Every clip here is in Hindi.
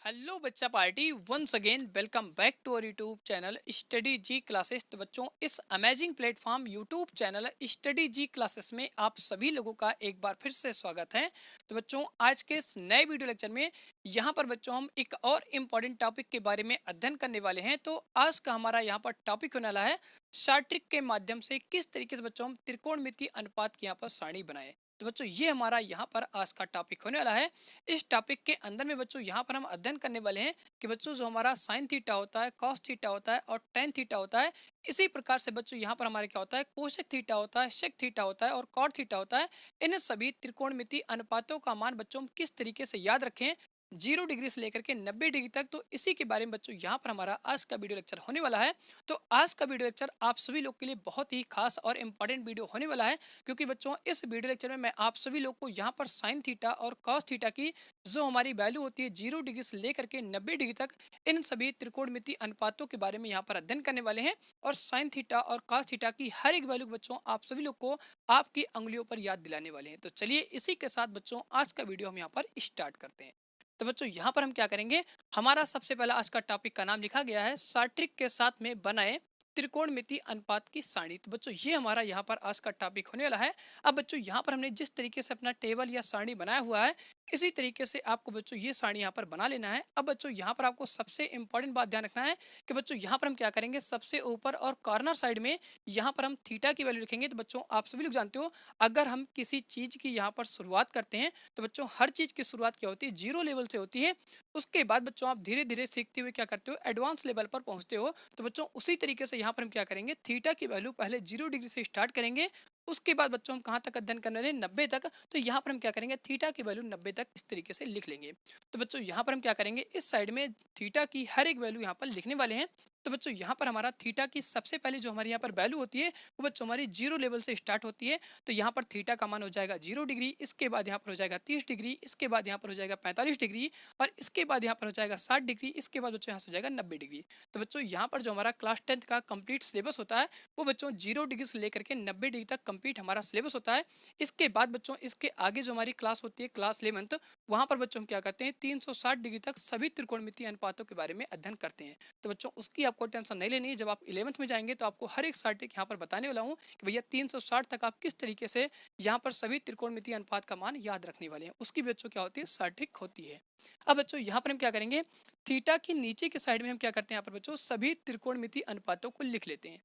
हेलो बच्चा party once again welcome back to our YouTube channel study ji classes. तो बच्चों इस amazing platform YouTube channel study ji classes में आप सभी लोगों का एक बार फिर से स्वागत है। तो बच्चों आज के इस नए वीडियो लेक्चर में यहाँ पर बच्चों हम एक और इम्पॉर्टेंट टॉपिक के बारे में अध्ययन करने वाले हैं। तो आज का हमारा यहाँ पर टॉपिक होने वाला है शार्ट ट्रिक के माध्यम से किस तरीके से बच्चों हम त्रिकोणमितीय अनुपात की यहाँ पर सारणी बनाए। तो बच्चों ये हमारा यहाँ पर आज का टॉपिक होने वाला है। इस टॉपिक के अंदर में बच्चों यहाँ पर हम अध्ययन करने वाले हैं कि बच्चों जो हमारा साइन थीटा होता है, कॉस थीटा होता है और टेन थीटा होता है, इसी प्रकार से बच्चों यहाँ पर हमारे क्या होता है, कोशेक थीटा होता है, शेक थीटा होता है और कॉट थीटा होता है। इन सभी त्रिकोणमितीय अनुपातों का मान बच्चों हम किस तरीके से याद रखें 0 डिग्री से लेकर के 90 डिग्री तक। तो इसी के बारे में बच्चों यहाँ पर हमारा आज का वीडियो लेक्चर होने वाला है। तो आज का वीडियो लेक्चर आप सभी लोग के लिए बहुत ही खास और इम्पोर्टेंट वीडियो होने वाला है, क्योंकि बच्चों इस वीडियो लेक्चर में मैं आप सभी लोग को यहाँ पर साइन थीटा और कॉस थीटा की जो हमारी वैल्यू होती है 0 डिग्री से लेकर के 90 डिग्री तक, इन सभी त्रिकोणमितीय अनुपातों के बारे में यहाँ पर अध्ययन करने वाले हैं। और साइन थीटा और कॉस थीटा की हर एक वैल्यू बच्चों आप सभी लोग को आपकी अंगुलियों पर याद दिलाने वाले हैं। तो चलिए इसी के साथ बच्चों आज का वीडियो हम यहाँ पर स्टार्ट करते हैं। तो बच्चों यहाँ पर हम क्या करेंगे, हमारा सबसे पहला आज का टॉपिक का नाम लिखा गया है शार्ट ट्रिक के साथ में बनाए त्रिकोणमितीय अनुपात की सारणी। तो बच्चों ये हमारा यहाँ पर आज का टॉपिक होने वाला है। अब बच्चों यहाँ पर हमने जिस तरीके से अपना टेबल या सारणी बनाया हुआ है, इसी तरीके से आपको बच्चों ये सारणी यहाँ पर बना लेना है। अब बच्चों यहाँ पर आपको सबसे इंपॉर्टेंट बात ध्यान रखना है कि बच्चों यहाँ पर हम क्या करेंगे, सबसे ऊपर और कॉर्नर साइड में यहाँ पर हम थीटा की वैल्यू लिखेंगे। तो बच्चों आप सभी लोग जानते हो, अगर हम किसी चीज की यहाँ पर शुरुआत करते हैं तो बच्चों हर चीज की शुरुआत क्या होती है, 0 लेवल से होती है। उसके बाद बच्चों आप धीरे धीरे सीखते हुए क्या करते हो, एडवांस लेवल पर पहुंचते हो। तो बच्चों उसी तरीके से यहाँ पर हम क्या करेंगे, थीटा की वैल्यू पहले 0 डिग्री से स्टार्ट करेंगे। उसके बाद बच्चों हम कहाँ तक अध्ययन करने वाले हैं, 90 तक। तो यहाँ पर हम क्या करेंगे, थीटा की वैल्यू 90 तक इस तरीके से लिख लेंगे। तो बच्चों यहाँ पर हम क्या करेंगे, इस साइड में थीटा की हर एक वैल्यू यहाँ पर लिखने वाले हैं। तो बच्चों यहाँ पर हमारा थीटा की सबसे पहले जो हमारे यहाँ पर वैल्यू होती है वो बच्चों हमारी 0 लेवल से स्टार्ट होती है। तो यहाँ पर थीटा का मान हो जाएगा 0 डिग्री, इसके बाद यहाँ पर हो जाएगा 30 डिग्री, इसके बाद यहाँ पर हो जाएगा 45 डिग्री और इसके बाद यहाँ पर हो जाएगा 60 डिग्री, इसके बाद बच्चों यहाँ से हो जाएगा 90 डिग्री। तो बच्चों यहाँ पर जो हमारा क्लास 10th का कंप्लीट सिलेबस होता है वो बच्चों 0 डिग्री से लेकर के 90 डिग्री तक कंप्लीट हमारा सिलेबस होता है। इसके बाद बच्चों इसके आगे जो हमारी क्लास होती है क्लास 11th, वहाँ पर बच्चों हम क्या करते हैं 360 डिग्री तक सभी त्रिकोणमितीय अनुपातों के बारे में अध्ययन करते हैं। तो बच्चों उसकी आपको टेंशन नहीं लेनी है। जब आप 11th में जाएंगे तो आपको हर एक सार्टिक यहाँ पर बताने वाला हूँ कि भैया 360 तक आप किस तरीके से यहाँ पर सभी त्रिकोणमितीय अनुपात का मान याद रखने वाले हैं। उसकी भी बच्चों क्या होती है, सार्टिक होती है। अब बच्चों यहाँ पर हम क्या करेंगे, थीटा की नीचे की साइड में हम क्या करते हैं, यहाँ पर बच्चों सभी त्रिकोणमितीय अनुपातों को लिख लेते हैं।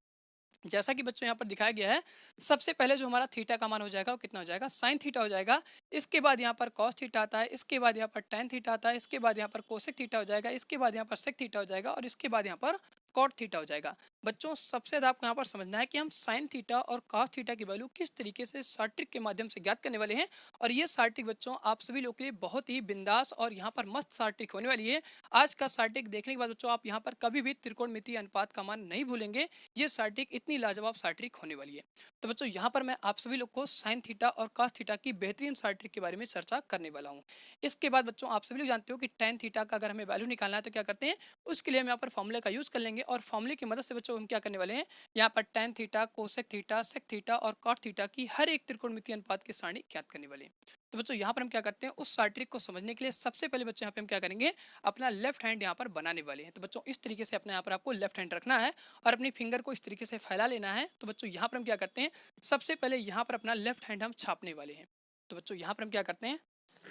जैसा कि बच्चों यहाँ पर दिखाया गया है, सबसे पहले जो हमारा थीटा का मान हो जाएगा वो कितना हो जाएगा, साइन थीटा हो जाएगा। इसके बाद यहाँ पर कॉस थीटा आता है, इसके बाद यहाँ पर टेन थीटा आता है, इसके बाद यहाँ पर कोसेक थीटा हो जाएगा, इसके बाद यहाँ पर सेक थीटा हो जाएगा और इसके बाद यहाँ पर कॉट थीटा हो जाएगा। बच्चों सबसे ज़्यादा आपको यहाँ पर समझना है कि हम साइन थीटा और कॉस थीटा की वैल्यू किस तरीके से शार्ट ट्रिक के माध्यम से ज्ञात करने वाले हैं। और ये शार्ट ट्रिक बच्चों आप सभी लोग के लिए बहुत ही बिंदास और यहाँ पर मस्त शार्ट ट्रिक होने वाली है। आज का शार्ट ट्रिक देखने के बाद बच्चों आप यहाँ पर कभी भी त्रिकोणमितीय अनुपात का मान नहीं भूलेंगे। ये शार्ट ट्रिक इतनी लाजवाब शार्ट ट्रिक होने वाली है। तो बच्चों यहाँ पर मैं आप सभी लोग को साइन थीटा और कॉस थीटा की बेहतरीन शार्ट ट्रिक के बारे में चर्चा करने वाला हूँ। इसके बाद बच्चों आप सभी लोग जानते हो कि टेन थीटा का अगर हमें वैल्यू निकालना है तो क्या करते हैं, उसके लिए हम यहाँ पर फॉर्मूले का यूज कर लेंगे और फॉर्मूले की मदद से बच्चों हम क्या करने वाले हैं, यहाँ पर tan theta, cosec theta, sec theta और कॉट थीटा की हर एक त्रिकोणमितीय अनुपात की सारणी ज्ञात करने वाले हैं। तो बच्चों यहाँ पर हम क्या करते हैं, उस शार्ट ट्रिक को समझने के लिए सबसे पहले बच्चों यहाँ पे हम क्या करेंगे, अपना लेफ्ट हैंड यहाँ पर बनाने वाले हैं। तो बच्चों इस तरीके से अपने यहाँ पर आपको लेफ्ट हैंड रखना है और अपनी फिंगर को इस तरीके से फैला लेना है। तो बच्चों यहाँ पर हम क्या करते हैं, सबसे पहले यहाँ पर अपना लेफ्ट हैंड हम छापने वाले हैं। तो बच्चों यहाँ पर हम क्या करते हैं,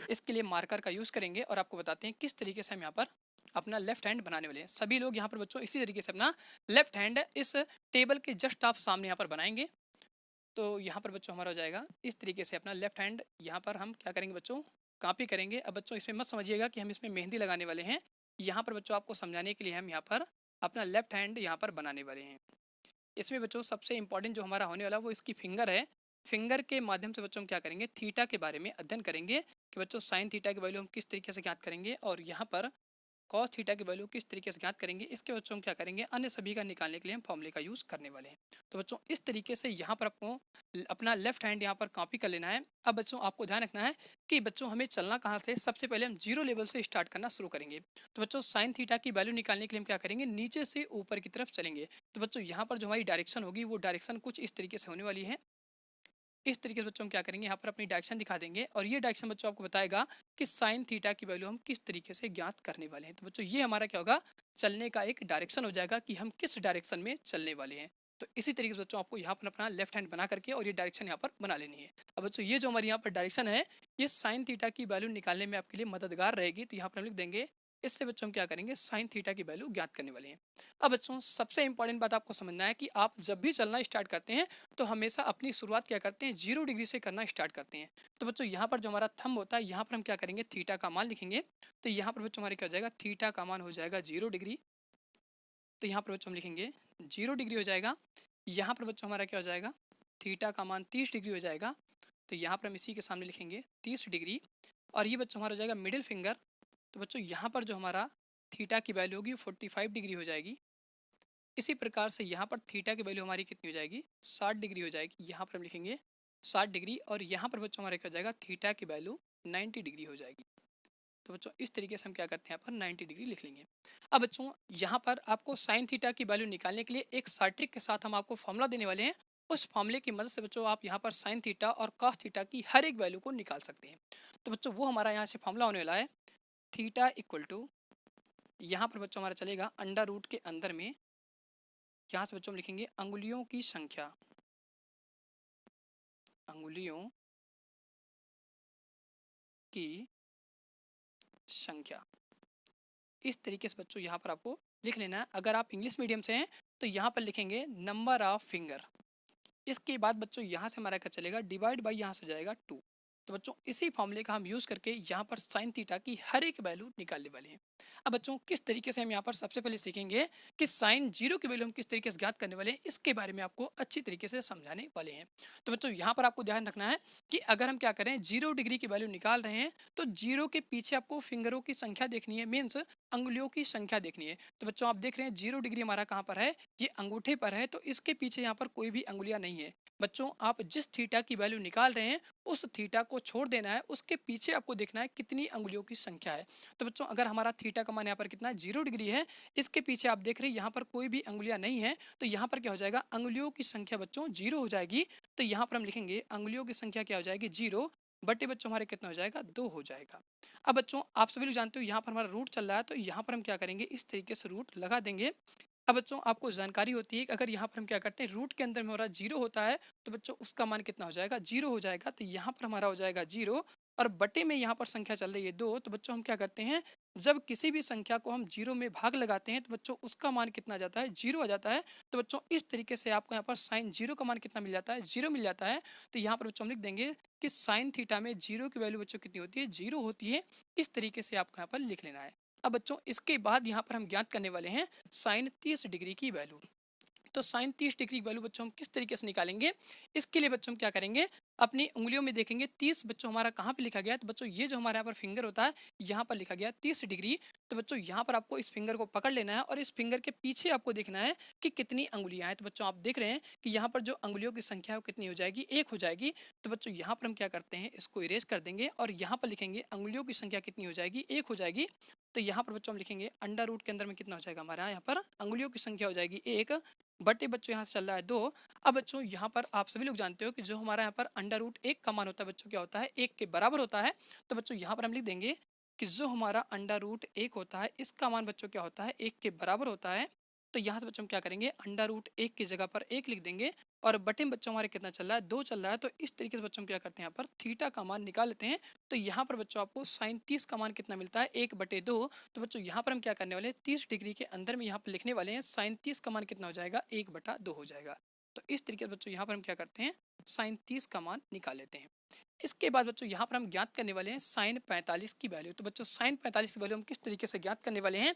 इसके लिए मार्कर का यूज करेंगे और आपको बताते हैं किस तरीके से हम यहाँ पर अपना लेफ्ट हैंड बनाने वाले हैं। सभी लोग यहाँ पर बच्चों इसी तरीके से अपना लेफ्ट हैंड इस टेबल के जस्ट आप सामने यहाँ पर बनाएंगे। तो यहाँ पर बच्चों हमारा हो जाएगा इस तरीके से अपना लेफ्ट हैंड यहाँ पर हम क्या करेंगे बच्चों, कॉपी करेंगे। अब बच्चों इसमें मत समझिएगा कि हम इसमें मेहंदी लगाने वाले हैं। यहाँ पर बच्चों आपको समझाने के लिए हम यहाँ पर अपना लेफ्ट हैंड यहाँ पर बनाने वाले हैं। इसमें बच्चों सबसे इंपॉर्टेंट जो हमारा होने वाला वो इसकी फिंगर है। फिंगर के माध्यम से बच्चों हम क्या करेंगे, थीटा के बारे में अध्ययन करेंगे कि बच्चों साइन थीटा की वैल्यू हम किस तरीके से ज्ञात करेंगे और यहाँ पर कॉस थीटा की वैल्यू किस तरीके से ज्ञात करेंगे। इसके बच्चों हम क्या करेंगे, अन्य सभी का निकालने के लिए हम फॉर्मूले का यूज़ करने वाले हैं। तो बच्चों इस तरीके से यहाँ पर आपको अपना लेफ्ट हैंड यहाँ पर कॉपी कर लेना है। अब बच्चों आपको ध्यान रखना है कि बच्चों हमें चलना कहाँ से, सबसे पहले हम 0 लेवल से स्टार्ट करना शुरू करेंगे। तो बच्चों साइन थीटा की वैल्यू निकालने के लिए हम क्या करेंगे, नीचे से ऊपर की तरफ चलेंगे। तो बच्चों यहाँ पर जो हमारी डायरेक्शन होगी वो डायरेक्शन कुछ इस तरीके से होने वाली है। इस तरीके से बच्चों हम क्या करेंगे, यहाँ पर अपनी डायरेक्शन दिखा देंगे और ये डायरेक्शन बच्चों आपको बताएगा कि साइन थीटा की वैल्यू हम किस तरीके से ज्ञात करने वाले हैं। तो बच्चों ये हमारा क्या होगा, चलने का एक डायरेक्शन हो जाएगा कि हम किस डायरेक्शन में चलने वाले हैं। तो इसी तरीके से बच्चों आपको यहाँ पर अपना लेफ्ट हैंड बना करके और ये डायरेक्शन यहाँ पर बना लेनी है। अब बच्चों ये जो हमारी यहाँ पर डायरेक्शन है, ये साइन थीटा की वैल्यू निकालने में आपके लिए मददगार रहेगी। तो यहाँ पर हम लिख देंगे, इससे बच्चों हम क्या करेंगे, साइन थीटा की वैल्यू ज्ञात करने वाले हैं। अब बच्चों सबसे इंपॉर्टेंट बात आपको समझना है कि आप जब भी चलना स्टार्ट करते हैं तो हमेशा अपनी शुरुआत क्या करते हैं, 0 डिग्री से करना स्टार्ट करते हैं। तो बच्चों यहाँ पर जो हमारा थंब होता है, यहाँ पर हम क्या करेंगे, थीटा का मान लिखेंगे। तो यहाँ पर बच्चों हमारे क्या हो जाएगा, थीटा का मान हो जाएगा 0 डिग्री। तो यहाँ पर बच्चों हम लिखेंगे 0 डिग्री हो जाएगा। यहाँ पर बच्चों हमारा क्या हो जाएगा, थीटा का मान 30 डिग्री हो जाएगा। तो यहाँ पर हम इसी के सामने लिखेंगे 30 डिग्री। और ये बच्चों हमारा हो जाएगा मिडिल फिंगर। तो बच्चों यहाँ पर जो हमारा थीटा की वैल्यू होगी 45 डिग्री हो जाएगी। इसी प्रकार से यहाँ पर थीटा की वैल्यू हमारी कितनी हो जाएगी, 60 डिग्री हो जाएगी। यहाँ पर हम लिखेंगे 60 डिग्री और यहाँ पर बच्चों हमारा क्या हो जाएगा, थीटा की वैल्यू 90 डिग्री हो जाएगी। तो बच्चों इस तरीके से हम क्या करते हैं, यहाँ पर 90 डिग्री लिख लेंगे। अब बच्चों यहाँ पर आपको साइन थीटा की वैल्यू निकालने के लिए एक सार्ट्रिक के साथ हम आपको फॉर्मूला देने वाले हैं। उस फॉर्मूले की मदद से बच्चों आप यहाँ पर साइन थीटा और कॉस थीटा की हर एक वैल्यू को निकाल सकते हैं। तो बच्चों वो हमारा यहाँ से फॉर्मूला होने वाला है, थीटा इक्वल टू, यहाँ पर बच्चों हमारा चलेगा अंडर रूट के अंदर में, यहाँ से बच्चों हम लिखेंगे अंगुलियों की संख्या, अंगुलियों की संख्या। इस तरीके से बच्चों यहाँ पर आपको लिख लेना है। अगर आप इंग्लिश मीडियम से हैं तो यहाँ पर लिखेंगे नंबर ऑफ फिंगर। इसके बाद बच्चों यहाँ से हमारा क्या चलेगा, डिवाइड बाई, यहाँ से हो जाएगा 2। तो बच्चों इसी फॉर्मूले का हम यूज़ करके यहाँ पर साइन थीटा की हर एक वैल्यू निकालने वाले हैं। अब बच्चों किस तरीके से हम यहाँ पर सबसे पहले सीखेंगे कि साइन 0 की वैल्यू हम किस तरीके से ज्ञात करने वाले हैं, इसके बारे में आपको अच्छी तरीके से समझाने वाले हैं। तो बच्चों यहाँ पर आपको ध्यान रखना है कि अगर हम क्या करें, 0 डिग्री की वैल्यू निकाल रहे हैं तो 0 के पीछे आपको फिंगरों की संख्या देखनी है, मीन्स अंगुलियों की संख्या देखनी है। तो बच्चों आप देख रहे हैं 0 डिग्री हमारा कहाँ पर है, ये अंगूठे पर है। तो इसके पीछे यहाँ पर कोई भी अंगुलियाँ नहीं है। बच्चों आप जिस थीटा की वैल्यू निकाल रहे हैं उस थीटा को छोड़ देना है, उसके पीछे आपको देखना है कितनी अंगुलियों की संख्या है। तो बच्चों अगर हमारा थीटा का मान यहाँ पर कितना है, 0 डिग्री है, इसके पीछे आप देख रहे हैं यहाँ पर कोई भी अंगुलियां नहीं है। तो यहाँ पर क्या हो जाएगा, अंगुलियों की संख्या बच्चों 0 हो जाएगी। तो यहाँ पर हम लिखेंगे अंगुलियों की संख्या क्या हो जाएगी, 0 बटे बच्चों हमारे कितना हो जाएगा, 2 हो जाएगा। अब बच्चों आप सभी लोग जानते हो यहाँ पर हमारा रूट चल रहा है, तो यहाँ पर हम क्या करेंगे, इस तरीके से रूट लगा देंगे। अब बच्चों आपको जानकारी होती है कि अगर यहाँ पर हम क्या करते हैं, रूट के अंदर में हमारा 0 होता है तो बच्चों उसका मान कितना हो जाएगा, 0 हो जाएगा। तो यहाँ पर हमारा हो जाएगा 0 और बटे में यहाँ पर संख्या चल रही है 2। तो बच्चों हम क्या करते हैं, जब किसी भी संख्या को हम 0 में भाग लगाते हैं तो बच्चों उसका मान कितना आ जाता है, 0 आ जाता है। तो बच्चों इस तरीके से आपको यहाँ पर साइन 0 का मान कितना मिल जाता है, 0 मिल जाता है। तो यहाँ पर बच्चों हम लिख देंगे कि साइन थीटा में 0 की वैल्यू बच्चों कितनी होती है, 0 होती है। इस तरीके से आपको यहाँ पर लिख लेना है। अब बच्चों इसके बाद यहाँ पर हम ज्ञात करने वाले हैं साइन 30 डिग्री की वैल्यू। तो साइन 30 डिग्री की वैल्यू बच्चों हम किस तरीके से निकालेंगे, इसके लिए बच्चों हम क्या करेंगे, अपनी उंगलियों में देखेंगे 30 बच्चों हमारा कहाँ पे लिखा गया है। तो बच्चों ये जो हमारे यहाँ पर फिंगर होता है, यहाँ पर लिखा गया है 30 डिग्री। तो बच्चों यहाँ पर आपको इस फिंगर को पकड़ लेना है और इस फिंगर के पीछे आपको देखना है कि कितनी अंगुलियां हैं। तो बच्चों आप देख रहे हैं कि यहाँ पर जो अंगुलियों की संख्या है वो कितनी हो जाएगी, 1 हो जाएगी। तो बच्चों यहाँ पर हम क्या करते हैं, इसको इरेज कर देंगे और यहाँ पर लिखेंगे अंगुलियों की संख्या कितनी हो जाएगी, 1 हो जाएगी। तो यहाँ पर बच्चों हम लिखेंगे अंडर रूट के अंदर में कितना हो जाएगा, हमारा यहाँ पर अंगुलियों की संख्या हो जाएगी 1 बटे बच्चों यहाँ से चल रहा है 2। अब बच्चों यहाँ पर आप सभी लोग जानते हो कि जो हमारा यहाँ पर अंडर रूट 1 का मान होता है बच्चों क्या होता है, 1 के बराबर होता है। तो बच्चों यहाँ पर हम लिख देंगे कि जो हमारा अंडर रूट 1 होता है इसका मान बच्चों क्या होता है, 1 के बराबर होता है। तो यहाँ से बच्चों हम क्या करेंगे, अंडर रूट 1 की जगह पर 1 लिख देंगे और बटे में बच्चों हमारे कितना चल रहा है, 2 चल रहा है। तो इस तरीके से बच्चों हम क्या करते हैं, यहाँ पर थीटा का मान निकाल लेते हैं। तो यहाँ पर बच्चों आपको साइन 30 का मान कितना मिलता है, 1 बटे 2। तो बच्चों यहाँ पर हम क्या करने वाले हैं, 30 डिग्री के अंदर में यहाँ पर लिखने वाले हैं साइन 30 का मान कितना हो जाएगा, 1 बटा 2 हो जाएगा। तो इस तरीके से बच्चों यहाँ पर हम क्या करते हैं, साइन 30 का मान निकाल लेते हैं। इसके बाद बच्चों यहाँ पर हम ज्ञात करने वाले हैं साइन 45 की वैल्यू। तो बच्चों साइन 45 की वैल्यू हम किस तरीके से ज्ञात करने वाले हैं,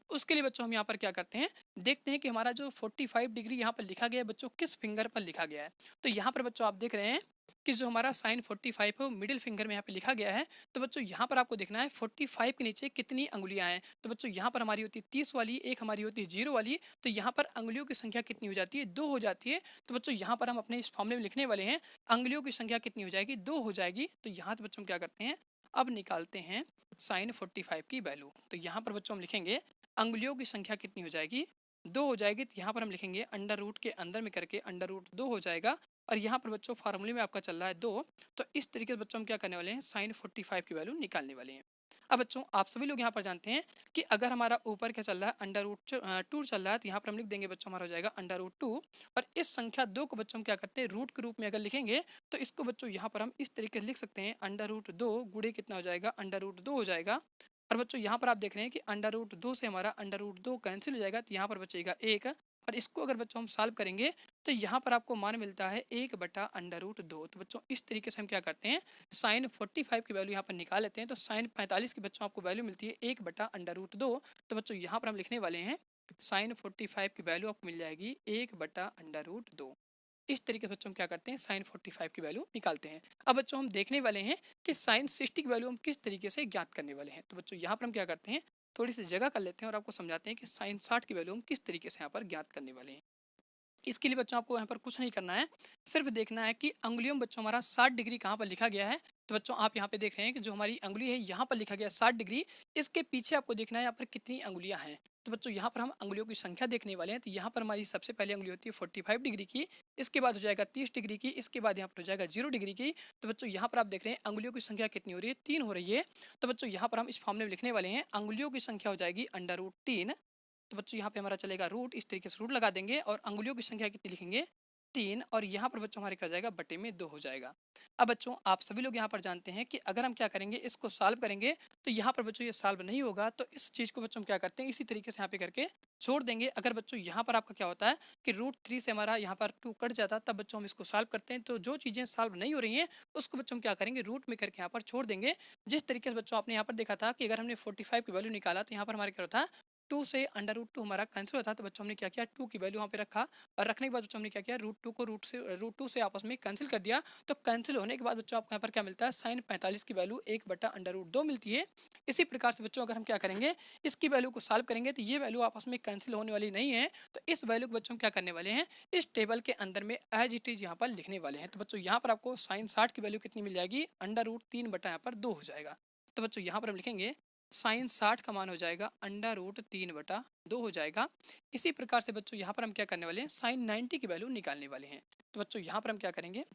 उसके लिए बच्चों हम यहाँ पर क्या करते हैं, देखते हैं कि हमारा जो 45 डिग्री यहाँ पर लिखा गया है बच्चों किस फिंगर पर लिखा गया है। तो यहाँ पर बच्चों आप देख रहे हैं कि जो हमारा साइन 45 है वो मिडिल फिंगर में यहाँ पे लिखा गया है। तो बच्चों यहाँ पर आपको देखना है 45 के नीचे कितनी अंगुलियां हैं। तो बच्चों यहाँ पर हमारी होती है 30 वाली, एक हमारी होती है 0 वाली। तो यहाँ पर अंगुलियों की संख्या कितनी हो जाती है, 2 हो जाती है। तो बच्चों यहाँ पर हम अपने इस फॉर्मूले में लिखने वाले हैं अंगुलियों की संख्या कितनी हो जाएगी, 2 हो जाएगी। तो यहाँ से बच्चों हम क्या करते हैं, अब निकालते हैं साइन 45 की वैल्यू। तो यहाँ पर बच्चों हम लिखेंगे अंगुलियों की संख्या कितनी हो जाएगी, 2 हो जाएगी। तो यहाँ पर हम लिखेंगे अंडर रूट के अंदर में करके अंडर रूट 2 हो जाएगा और यहाँ पर बच्चों फार्मूले में आपका चल रहा है 2। तो इस तरीके से बच्चों हम क्या करने वाले हैं, साइन 45 की वैल्यू निकालने वाले हैं। अब बच्चों आप सभी लोग यहाँ पर जानते हैं कि अगर हमारा ऊपर क्या चल रहा है, अंडर रूट 2 चल रहा है, तो यहाँ पर हम लिख देंगे बच्चों, हमारा हो जाएगा अंडर रूट 2। और इस संख्या 2 को बच्चों हम क्या करते हैं, रूट के रूप में अगर लिखेंगे तो इसको बच्चों यहाँ पर हम इस तरीके से लिख सकते हैं, अंडर रूट 2 गुणे कितना हो जाएगा, अंडर रूट 2 हो जाएगा। और बच्चों यहाँ पर आप देख रहे हैं कि अंडर रूट 2 से हमारा अंडर रूट 2 कैंसिल हो जाएगा, तो यहाँ पर बचेगा 1। और इसको अगर बच्चों हम सॉल्व करेंगे तो यहाँ पर आपको मान मिलता है 1/√2। तो बच्चों इस तरीके से हम क्या करते हैं, साइन 45 की वैल्यू यहाँ पर निकाल लेते हैं। तो साइन 45 की बच्चों आपको वैल्यू मिलती है 1/√2। तो बच्चों यहाँ पर हम लिखने वाले हैं साइन 45 की वैल्यू आपको मिल जाएगी 1/√2। इस तरीके से बच्चों हम क्या करते हैं, साइन 45 की वैल्यू निकालते हैं। अब बच्चों हम देखने वाले हैं कि साइन 60 की वैल्यू हम किस तरीके से ज्ञात करने वाले हैं। तो बच्चों यहाँ पर हम क्या करते हैं, थोड़ी सी जगह कर लेते हैं और आपको समझाते हैं कि साइन 60 की वैल्यू हम किस तरीके से यहाँ पर ज्ञात करने वाले हैं। इसके लिए बच्चों आपको यहाँ पर कुछ नहीं करना है, सिर्फ देखना है कि अंगुलियों में बच्चों हमारा 60 डिग्री कहाँ पर लिखा गया है। तो बच्चों आप यहाँ पे देख रहे हैं कि जो हमारी अंगुली है यहाँ पर लिखा गया है 60 डिग्री। इसके पीछे आपको देखना है यहाँ पर कितनी अंगुलियाँ हैं। तो बच्चों यहाँ पर हम अंगुलियों की संख्या देखने वाले हैं। तो यहाँ पर हमारी सबसे पहले अंगुली होती है 45 डिग्री की, इसके बाद हो जाएगा 30 डिग्री की, इसके बाद यहाँ पर हो जाएगा 0 डिग्री की। तो बच्चों यहाँ पर आप देख रहे हैं अंगुलियों की संख्या कितनी हो रही है, 3 हो रही है। तो बच्चों यहाँ पर हम इस फॉर्मूले में लिखने वाले हैं, अंगुलियों की संख्या हो जाएगी अंडर रूट 3। तो बच्चों यहाँ पे हमारा चलेगा रूट, इस तरीके से रूट लगा देंगे और अंगुलियों की संख्या कितनी लिखेंगे, 3। और यहाँ पर बच्चों हमारे क्या हो जाएगा, बटे में 2 हो जाएगा। अब बच्चों आप सभी लोग यहाँ पर जानते हैं कि अगर हम क्या करेंगे, इसको सॉल्व करेंगे तो यहाँ पर बच्चों ये सॉल्व नहीं होगा। तो इस चीज़ को बच्चों हम क्या करते हैं, इसी तरीके से यहाँ पे करके छोड़ देंगे। अगर बच्चों यहाँ पर आपका क्या होता है कि √3 से हमारा यहाँ पर 2 कट जाता, तब बच्चों हम इसको सॉल्व करते हैं। तो जो चीज़ें सॉल्व नहीं हो रही हैं उसको बच्चों हम क्या करेंगे, रूट में करके यहाँ पर छोड़ देंगे। जिस तरीके से बच्चों आपने यहाँ पर देखा था कि अगर हमने 45 की वैल्यू निकाला तो यहाँ पर हमारे क्या होता है, 2 से अंडर रूट 2 हमारा कैंसिल होता है। तो बच्चों हमने क्या किया, 2 की वैल्यू वहाँ पे रखा और रखने के बाद बच्चों हमने क्या किया, √2 को √2 से आपस में कैंसिल कर दिया। तो कैंसिल होने के बाद बच्चों आपको यहाँ पर क्या मिलता है, साइन 45 की वैल्यू 1/√2 मिलती है। इसी प्रकार से बच्चों अगर हम क्या करेंगे, इसकी वैल्यू को सॉल्व करेंगे तो ये वैल्यू आपस में कैंसिल होने वाली नहीं है। तो इस वैल्यू को बच्चों हम क्या करने वाले हैं, इस टेबल के अंदर में एज इट इज यहाँ पर लिखने वाले हैं। तो बच्चों यहाँ पर आपको साइन 60 की वैल्यू कितनी मिल जाएगी, अंडर रूट 3 बटा यहाँ पर 2 हो जाएगा। तो बच्चों यहाँ पर हम लिखेंगे साइन 60 का मान हो जाएगा अंडर रूट 3/2 हो जाएगा। इसी प्रकार से बच्चों यहाँ पर हम क्या करने वाले हैं, साइन 90 की वैल्यू निकालने वाले हैं। तो बच्चों यहाँ पर हम क्या करेंगे,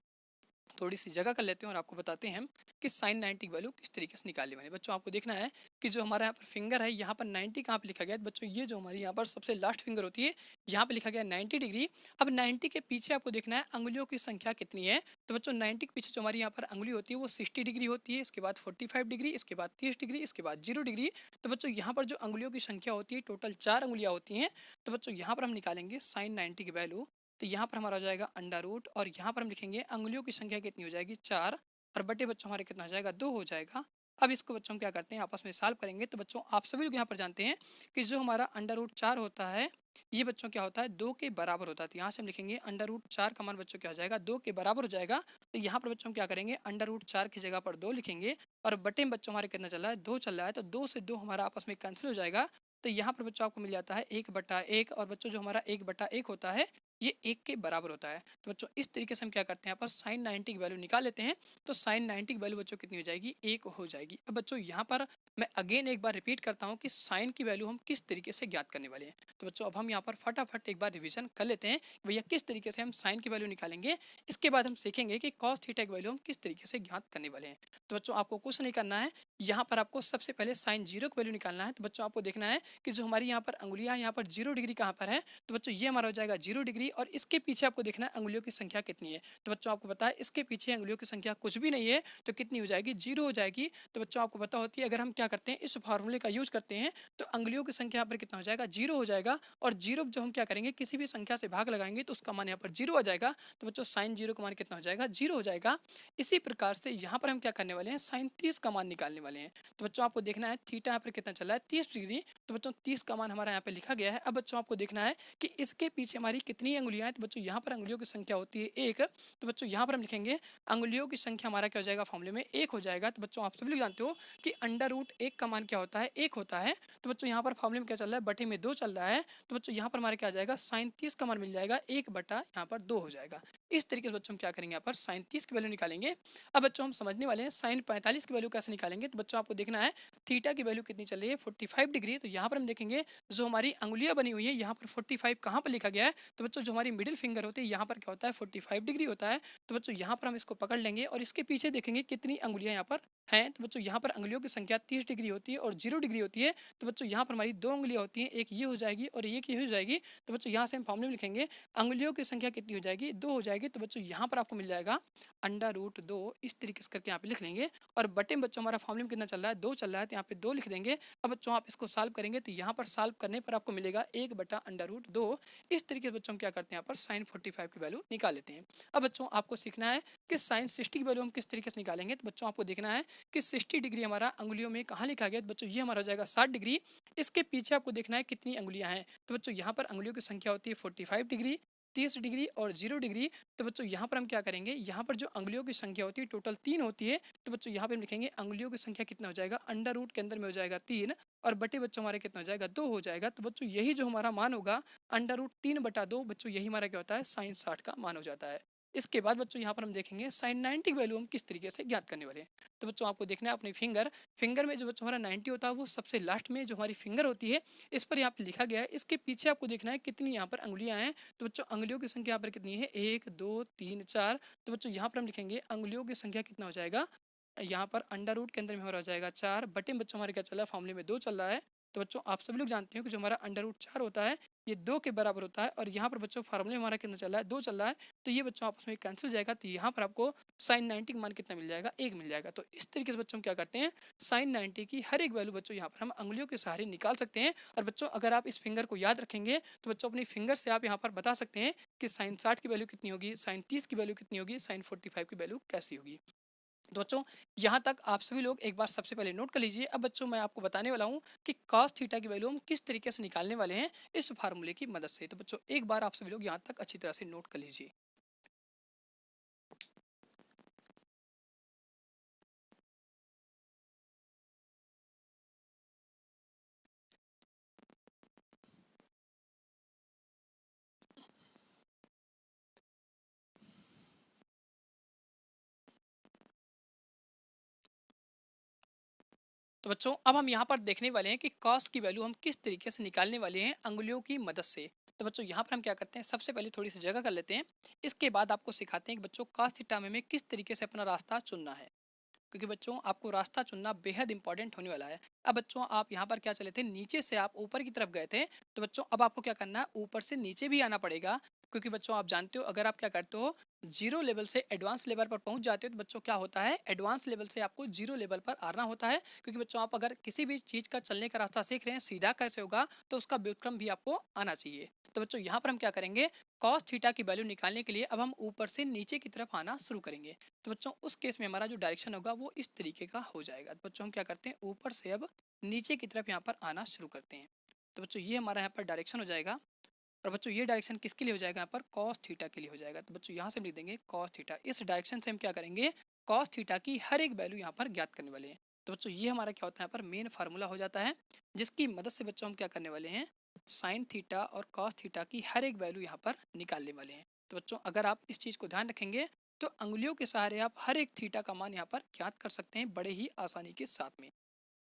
थोड़ी सी जगह कर लेते हैं और आपको बताते हैं हम कि साइन 90 की वैल्यू किस तरीके से निकालने वाले हैं। बच्चों आपको देखना है कि जो हमारा यहाँ पर फिंगर है, यहाँ पर 90 कहाँ पे लिखा गया है। बच्चों ये जो हमारी यहाँ पर सबसे लास्ट फिंगर होती है, यहाँ पे लिखा गया है 90 डिग्री। अब 90 के पीछे आपको देखना है अंगुलियों की संख्या कितनी है। तो बच्चों 90 के पीछे जो हमारी यहाँ पर अंगुली होती है वो 60 डिग्री होती है, इसके बाद 45 डिग्री, इसके बाद 30 डिग्री, इसके बाद 0 डिग्री। तो बच्चों यहाँ पर जो अंगुलियों की संख्या होती है टोटल 4 अंगुलियाँ होती हैं। तो बच्चों यहाँ पर हम निकालेंगे साइन 90 की वैल्यू। तो यहाँ पर हमारा हो जाएगा अंडर रूट और यहाँ पर हम लिखेंगे अंगुलियों की संख्या कितनी हो जाएगी, 4। और बटे बच्चों हमारे कितना हो जाएगा, 2 हो जाएगा। अब इसको बच्चों हम क्या करते हैं, आपस में सॉल्व करेंगे। तो बच्चों आप सभी लोग यहाँ पर जानते हैं कि जो हमारा अंडर रूट 4 होता है ये बच्चों क्या होता है, 2 के बराबर होता है। तो यहाँ से हम लिखेंगे अंडर रूट 4 का मान बच्चों क्या हो जाएगा, 2 के बराबर हो जाएगा। तो यहाँ पर बच्चों हम क्या करेंगे, अंडर रूट 4 की जगह पर 2 लिखेंगे और बटे में बच्चों हमारे कितना चल रहा है, 2 चल रहा है। तो 2 से 2 हमारा आपस में कैंसिल हो जाएगा। तो यहाँ पर बच्चों आपको मिल जाता है 1/1 और बच्चों जो हमारा 1/1 होता है ये 1 के बराबर होता है। तो बच्चों इस तरीके से हम क्या करते हैं, यहाँ पर साइन 90 की वैल्यू निकाल लेते हैं। तो साइन 90 की वैल्यू बच्चों कितनी हो जाएगी, 1 हो जाएगी। अब बच्चों यहाँ पर मैं अगेन एक बार रिपीट करता हूँ कि साइन की वैल्यू हम किस तरीके से ज्ञात करने वाले हैं। तो बच्चों अब हम यहाँ पर फटाफट एक बार रिवीजन कर लेते हैं भैया किस तरीके से हम साइन की वैल्यू निकालेंगे। इसके बाद हम सीखेंगे कि कॉस थीटा की वैल्यू हम किस तरीके से ज्ञात करने वाले हैं। तो बच्चों आपको कुछ नहीं करना है, यहाँ पर आपको सबसे पहले साइन 0 की वैल्यू निकालना है। तो बच्चों आपको देखना है कि जो हमारी यहाँ पर अंगुलियाँ यहाँ पर 0 डिग्री कहाँ पर है। तो बच्चों ये हमारा हो जाएगा 0 डिग्री और इसके पीछे आपको देखना है अंगुलियों की संख्या कितनी है। तो बच्चों आपको पता है इसके पीछे अंगुलियों की संख्या कुछ भी नहीं है, तो कितनी हो जाएगी, 0 हो जाएगी। तो बच्चों आपको पता होती है अगर हम क्या करते हैं, इस फार्मूले का यूज करते हैं तो अंगुलियों की संख्या यहाँ पर कितना हो जाएगा, 0 हो जाएगा। और 0 जब हम क्या करेंगे, किसी भी संख्या से भाग लगाएंगे तो उसका मान यहाँ पर 0 आ जाएगा। तो बच्चों साइन 0 का मान कितना हो जाएगा, 0 हो जाएगा। इसी प्रकार से यहाँ पर हम क्या करने वाले हैं, साइन 30 का मान निकालने वाले हैं। तो बच्चों आपको देखना है थीटा यहाँ पर कितना चल रहा है, 30 डिग्री। तो बच्चों 30 का मान हमारा यहाँ पे लिखा गया है। अब बच्चों आपको देखना है कि इसके पीछे हमारी कितनी अंगुलियां हैं। तो बच्चों यहाँ पर अंगुलियों की संख्या होती है 1। तो बच्चों यहाँ पर हम लिखेंगे अंगुलियों की संख्या हमारा क्या हो जाएगा, फॉर्मूले में 1 हो जाएगा। तो बच्चों आप सभी लोग जानते हो कि अंडर रूट 1 का मान क्या होता है, 1 होता है। तो बच्चों यहाँ पर फॉर्मूले में क्या चल रहा है, बटे में 2 चल रहा है। तो बच्चों यहाँ पर हमारे क्या आ जाएगा, साइन 30 का मान मिल जाएगा, 1 बटा यहाँ पर 2 हो जाएगा। इस तरीके से बच्चों हम क्या करेंगे, यहाँ पर साइन 30 की वैल्यू निकालेंगे। अब बच्चों हम समझने वाले हैं साइन 45 की वैल्यू कैसे निकालेंगे। तो बच्चों आपको देखना है थीटा की वैल्यू कितनी चल रही है, 45 डिग्री। तो यहाँ पर हम देखेंगे जो हमारी अंगुलियां बनी हुई है, यहाँ पर 45 कहाँ पर लिखा गया है। तो बच्चों जो हमारी मिडिल फिंगर होती है यहाँ पर क्या होता है, 45 डिग्री होता है। तो बच्चों यहाँ पर हम इसको पकड़ लेंगे और इसके पीछे देखेंगे कितनी अंगुलियां यहाँ पर हैं। तो बच्चों यहाँ पर अंगुलियों की संख्या 30 डिग्री होती है और 0 डिग्री होती है। तो बच्चों यहाँ पर हमारी 2 अंगुलियां होती हैं, एक ये हो जाएगी और एक ये हो जाएगी। तो बच्चों यहाँ से हम फॉर्मूले में लिखेंगे अंगुलियों की संख्या कितनी हो जाएगी, 2 हो जाएगी। तो बच्चों यहाँ पर आपको मिल जाएगा √2, इस तरीके से करके यहाँ पे लिख लेंगे। और बटे में बच्चों हमारा फॉर्मूले में कितना चल रहा है, 2 चल रहा है, तो यहाँ पे 2 लिख देंगे। अब बच्चों आप इसको सॉल्व करेंगे तो यहाँ पर सॉल्व करने पर आपको मिलेगा 1 बटा √2। इस तरीके से बच्चों हम क्या करते हैं, यहाँ पर साइन 45 की वैल्यू निकाल लेते हैं। अब बच्चों आपको सीखना है कि साइन 60 की वैल्यू हम किस तरीके से निकालेंगे। तो बच्चों आपको देखना है कि 60 डिग्री हमारा अंगुलियों में कहाँ लिखा गया। तो बच्चों ये हमारा हो जाएगा 60 डिग्री। इसके पीछे आपको देखना है कितनी अंगुलियां हैं। तो बच्चों यहाँ पर अंगुलियों की संख्या होती है 45 डिग्री, 30 डिग्री और 0 डिग्री। तो बच्चों यहाँ पर हम क्या करेंगे, यहाँ पर जो अंगुलियों की संख्या होती है टोटल 3 होती है। तो बच्चों यहाँ पे हम लिखेंगे अंगुलियों की संख्या कितना हो जाएगा, अंडर रूट के अंदर में हो जाएगा 3 और बटे बच्चों हमारे कितना हो जाएगा, 2 हो जाएगा। तो बच्चों यही जो हमारा मान होगा √3/2, बच्चों यही हमारा क्या होता है, साइन 60 का मान हो जाता है। इसके बाद बच्चों यहाँ पर हम देखेंगे साइन 90 की वैल्यू हम किस तरीके से ज्ञात करने वाले हैं। तो बच्चों आपको देखना है अपनी फिंगर में जो बच्चों हमारा 90 होता है वो सबसे लास्ट में जो हमारी फिंगर होती है इस पर यहाँ पे लिखा गया है। इसके पीछे आपको देखना है कितनी यहाँ पर अंगुलियां हैं। तो बच्चों अंगुलियों की संख्या यहाँ पर कितनी है, 1 2 3 4। तो बच्चों यहाँ पर हम लिखेंगे अंगुलियों की संख्या कितना हो जाएगा, यहाँ पर अंडर रूट के अंदर में हमारा हो जाएगा 4, बटे में बच्चों हमारे क्या चल रहा है, फॉर्मूले में 2 चल रहा है। तो बच्चों आप सभी लोग जानते हो कि जो हमारा √4 होता है ये 2 के बराबर होता है। और यहाँ पर बच्चों फार्मूले हमारा कितना चल रहा है, 2 चल रहा है। तो ये बच्चों आपस में कैंसिल हो जाएगा। तो यहाँ पर आपको साइन 90 का मान कितना मिल जाएगा, 1 मिल जाएगा। तो इस तरीके से बच्चों हम क्या करते हैं, साइन 90 की हर एक वैल्यू बच्चों यहाँ पर हम अंगुलियों के सहारे निकाल सकते हैं। और बच्चों अगर आप इस फिंगर को याद रखेंगे तो बच्चों अपनी फिंगर से आप यहाँ पर बता सकते हैं कि साइन 60 की वैल्यू कितनी होगी, साइन 30 की वैल्यू कितनी होगी, साइन 45 की वैल्यू कैसी होगी। तो बच्चों यहाँ तक आप सभी लोग एक बार सबसे पहले नोट कर लीजिए। अब बच्चों मैं आपको बताने वाला हूँ कि cos थीटा की वैल्यू हम किस तरीके से निकालने वाले हैं इस फार्मूले की मदद से। तो बच्चों एक बार आप सभी लोग यहाँ तक अच्छी तरह से नोट कर लीजिए। तो बच्चों अब हम यहाँ पर देखने वाले हैं कि कॉस की वैल्यू हम किस तरीके से निकालने वाले हैं अंगुलियों की मदद से। तो बच्चों यहाँ पर हम क्या करते हैं, सबसे पहले थोड़ी सी जगह कर लेते हैं। इसके बाद आपको सिखाते हैं कि बच्चों कॉस थीटा में किस तरीके से अपना रास्ता चुनना है, क्योंकि बच्चों आपको रास्ता चुनना बेहद इंपॉर्टेंट होने वाला है। अब बच्चों आप यहाँ पर क्या चले थे, नीचे से आप ऊपर की तरफ गए थे। तो बच्चों अब आपको क्या करना है, ऊपर से नीचे भी आना पड़ेगा। क्योंकि बच्चों आप जानते हो अगर आप क्या करते हो, जीरो लेवल से एडवांस लेवल पर पहुंच जाते हो तो बच्चों क्या होता है, एडवांस लेवल से आपको जीरो लेवल पर आना होता है। क्योंकि बच्चों आप अगर किसी भी चीज़ का चलने का रास्ता सीख रहे हैं सीधा कैसे होगा, तो उसका व्युत्क्रम भी आपको आना चाहिए। तो बच्चों यहाँ पर हम क्या करेंगे, कॉस थीटा की वैल्यू निकालने के लिए अब हम ऊपर से नीचे की तरफ आना शुरू करेंगे। तो बच्चों उस केस में हमारा जो डायरेक्शन होगा वो इस तरीके का हो जाएगा। तो बच्चों हम क्या करते हैं, ऊपर से अब नीचे की तरफ यहाँ पर आना शुरू करते हैं। तो बच्चों ये हमारा यहाँ पर डायरेक्शन हो जाएगा। और बच्चों ये डायरेक्शन किसके लिए हो जाएगा, यहाँ पर कॉस थीटा के लिए हो जाएगा। तो बच्चों यहाँ से हम लिख देंगे कॉस थीटा। इस डायरेक्शन से हम क्या करेंगे, कॉस थीटा की हर एक वैल्यू यहाँ पर ज्ञात करने वाले हैं। तो बच्चों ये हमारा क्या होता है, यहाँ पर मेन फार्मूला हो जाता है, जिसकी मदद से बच्चों हम क्या करने वाले हैं, साइन थीटा और कॉस थीटा की हर एक वैल्यू यहाँ पर निकालने वाले हैं। तो बच्चों अगर आप इस चीज़ को ध्यान रखेंगे तो अंगुलियों के सहारे आप हर एक थीटा का मान यहाँ पर ज्ञात कर सकते हैं बड़े ही आसानी के साथ में।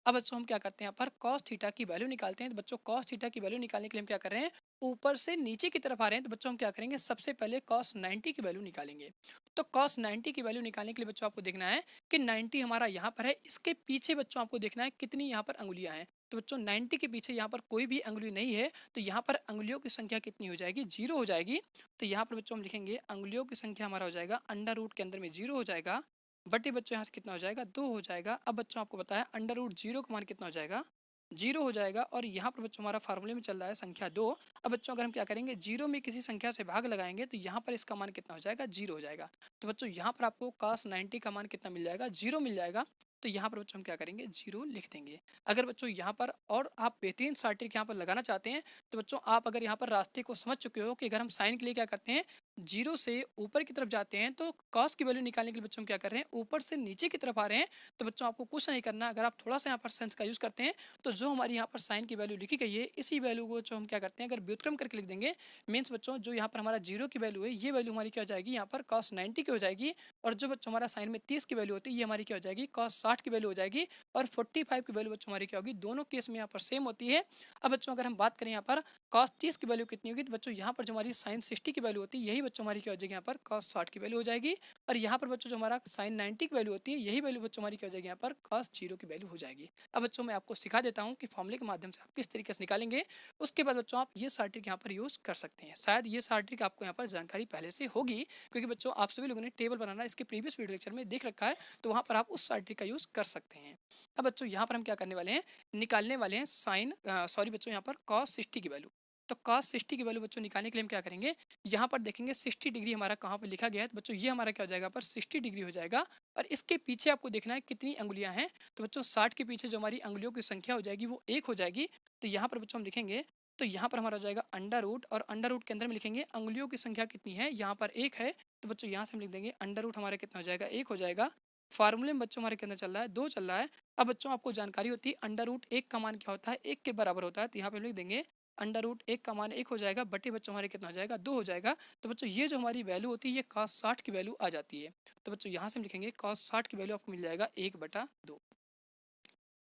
अब बच्चों हम क्या करते हैं, यहाँ पर कॉस थीटा की वैल्यू निकालते हैं। तो बच्चों कॉस थीटा की वैल्यू निकालने के लिए हम क्या कर रहे हैं, ऊपर से नीचे की तरफ आ रहे हैं। तो बच्चों हम क्या करेंगे, सबसे पहले कॉस 90 की वैल्यू निकालेंगे। तो कॉस 90 की वैल्यू निकालने के लिए बच्चों आपको देखना है कि 90 हमारा यहाँ पर है, इसके पीछे बच्चों आपको देखना है कितनी यहाँ पर अंगुलियाँ हैं। तो बच्चों 90 के पीछे यहाँ पर कोई भी अंगुली नहीं है, तो यहाँ पर अंगुलियों की संख्या कितनी हो जाएगी, 0 हो जाएगी। तो यहाँ पर बच्चों हम लिखेंगे अंगुलियों की संख्या हमारा हो जाएगा अंडर रूट के अंदर में 0 हो जाएगा, बटे बच्चों यहाँ से कितना हो जाएगा, 2 हो जाएगा। अब बच्चों आपको बताया √0 का मान कितना हो जाएगा, 0 हो जाएगा। और यहाँ पर बच्चों हमारा फार्मूले में चल रहा है संख्या 2। अब बच्चों अगर हम क्या करेंगे, 0 में किसी संख्या से भाग लगाएंगे तो यहाँ पर इसका मान कितना हो जाएगा, 0 हो जाएगा। तो बच्चों यहाँ पर आपको cos 90 का मान कितना मिल जाएगा, 0 मिल जाएगा। तो यहाँ पर बच्चों हम क्या करेंगे, 0 लिख देंगे। अगर बच्चों यहाँ पर और आप बेहतरीन सा ट्रिक यहाँ पर लगाना चाहते हैं तो बच्चों आप अगर यहाँ पर रास्ते को समझ चुके हो कि अगर हम साइन के लिए क्या करते हैं, जीरो से ऊपर की तरफ जाते हैं तो कॉस की वैल्यू निकालने के लिए बच्चों हम क्या कर रहे हैं, ऊपर से नीचे की तरफ आ रहे हैं। तो बच्चों आपको कुछ नहीं करना, अगर आप थोड़ा सा यहाँ पर सेंस का यूज़ करते हैं तो जो हमारी यहाँ पर साइन की वैल्यू लिखी गई है इसी वैल्यू को जो हम क्या करते हैं अगर व्युत्क्रम करके लिख देंगे, मीन्स बच्चों जो यहाँ पर हमारा जीरो की वैल्यू है ये वैल्यू हमारी क्या हो जाएगी यहाँ पर कॉस 90 की हो जाएगी। और जो बच्चों हमारा साइन में 30 की वैल्यू होती है ये हमारी क्या हो जाएगी कॉस 60 की वैल्यू हो जाएगी। और 45 की वैल्यू बच्चों हमारी क्या होगी, दोनों केस में यहाँ पर सेम होती है। अब बच्चों अगर हम बात करें यहाँ पर कॉस 30 की वैल्यू कितनी होगी, तो बच्चों यहाँ पर जो हमारी साइन 60 की वैल्यू होती है यही बच्चों हमारी क्या हो जाएगी यहाँ पर कॉस 60 की वैल्यू हो जाएगी। और यहाँ पर बच्चों जो हमारा साइन 90 की वैल्यू होती है यही वैल्यू बच्चों हमारी क्या हो जाएगी यहाँ पर कॉस 0 की वैल्यू हो जाएगी। अब बच्चों मैं आपको सिखा देता हूँ कि फॉर्मूले के माध्यम से आप किस तरीके से निकालेंगे। उसके बाद बच्चों आप ये सारी ट्रिक यहाँ पर यूज़ कर सकते हैं। शायद ये सारी ट्रिक आपको यहाँ पर जानकारी पहले से होगी, क्योंकि बच्चों आप सभी लोगों ने टेबल बनाना इसके प्रीवियस वीडियो लेक्चर में देख रखा है, तो वहाँ पर आप उस सारी ट्रिक का यूज़ कर सकते हैं। अब बच्चों यहाँ पर हम क्या करने वाले हैं, निकालने वाले हैं साइन सॉरी बच्चों यहाँ पर कॉस 60 की वैल्यू। तो कॉस 60 की वैल्यू बच्चों निकालने के लिए हम क्या करेंगे, यहाँ पर देखेंगे 60 डिग्री हमारा कहाँ पर लिखा गया है, तो बच्चों ये हमारा क्या हो जाएगा पर 60 डिग्री हो जाएगा। और इसके पीछे आपको देखना है कितनी अंगुलियां हैं, तो बच्चों 60 के पीछे जो हमारी अंगुलियों की संख्या हो जाएगी वो 1 हो जाएगी। तो यहाँ पर बच्चों हम लिखेंगे, तो यहाँ पर हमारा हो जाएगा अंडर रूट, और अंडर रूट के अंदर में लिखेंगे अंगुलियों की संख्या कितनी है, यहाँ पर 1 है। तो बच्चों यहाँ से हम लिख देंगे अंडर रूट हमारा कितना हो जाएगा 1 हो जाएगा। फार्मूले में बच्चों हमारे के अंदर चल रहा है 2 चल रहा है। अब बच्चों आपको जानकारी होती है अंडर रूट 1 का मान क्या होता है, 1 के बराबर होता है। तो यहाँ पे हम लिख देंगे अंडर रूट 1 का मान 1 हो जाएगा, बटे बच्चों हमारे कितना हो जाएगा 2 हो जाएगा। तो बच्चों ये जो हमारी वैल्यू होती है ये cos 60 की वैल्यू आ जाती है। तो बच्चों यहाँ से हम लिखेंगे cos 60 की वैल्यू आपको मिल जाएगा 1/2।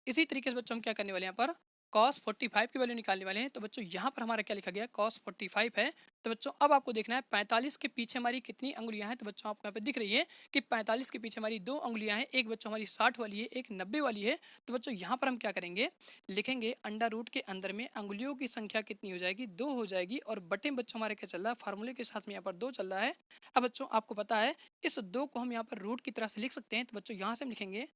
इसी तरीके से बच्चों हम क्या करने वाले हैं यहाँ पर cos 45 की वैल्यू निकालने वाले हैं। तो बच्चों यहाँ पर हमारा क्या लिखा गया cos 45 है। तो बच्चों अब आपको देखना है 45 के पीछे हमारी कितनी अंगुलियां हैं। तो बच्चों आपको यहाँ पे दिख रही है कि 45 के पीछे हमारी 2 अंगुलियां हैं, एक बच्चों हमारी 60 वाली है, एक 90 वाली है। तो बच्चों यहाँ पर हम क्या करेंगे, लिखेंगे अंडर रूट के अंदर में अंगुलियों की संख्या कितनी हो जाएगी 2 हो जाएगी। और बटे में बच्चों हमारे क्या चल रहा है, फार्मूले के साथ में यहाँ पर 2 चल रहा है। अब बच्चों आपको पता है इस 2 को हम यहाँ पर रूट की तरह से लिख सकते हैं। तो बच्चों यहाँ से हम लिखेंगे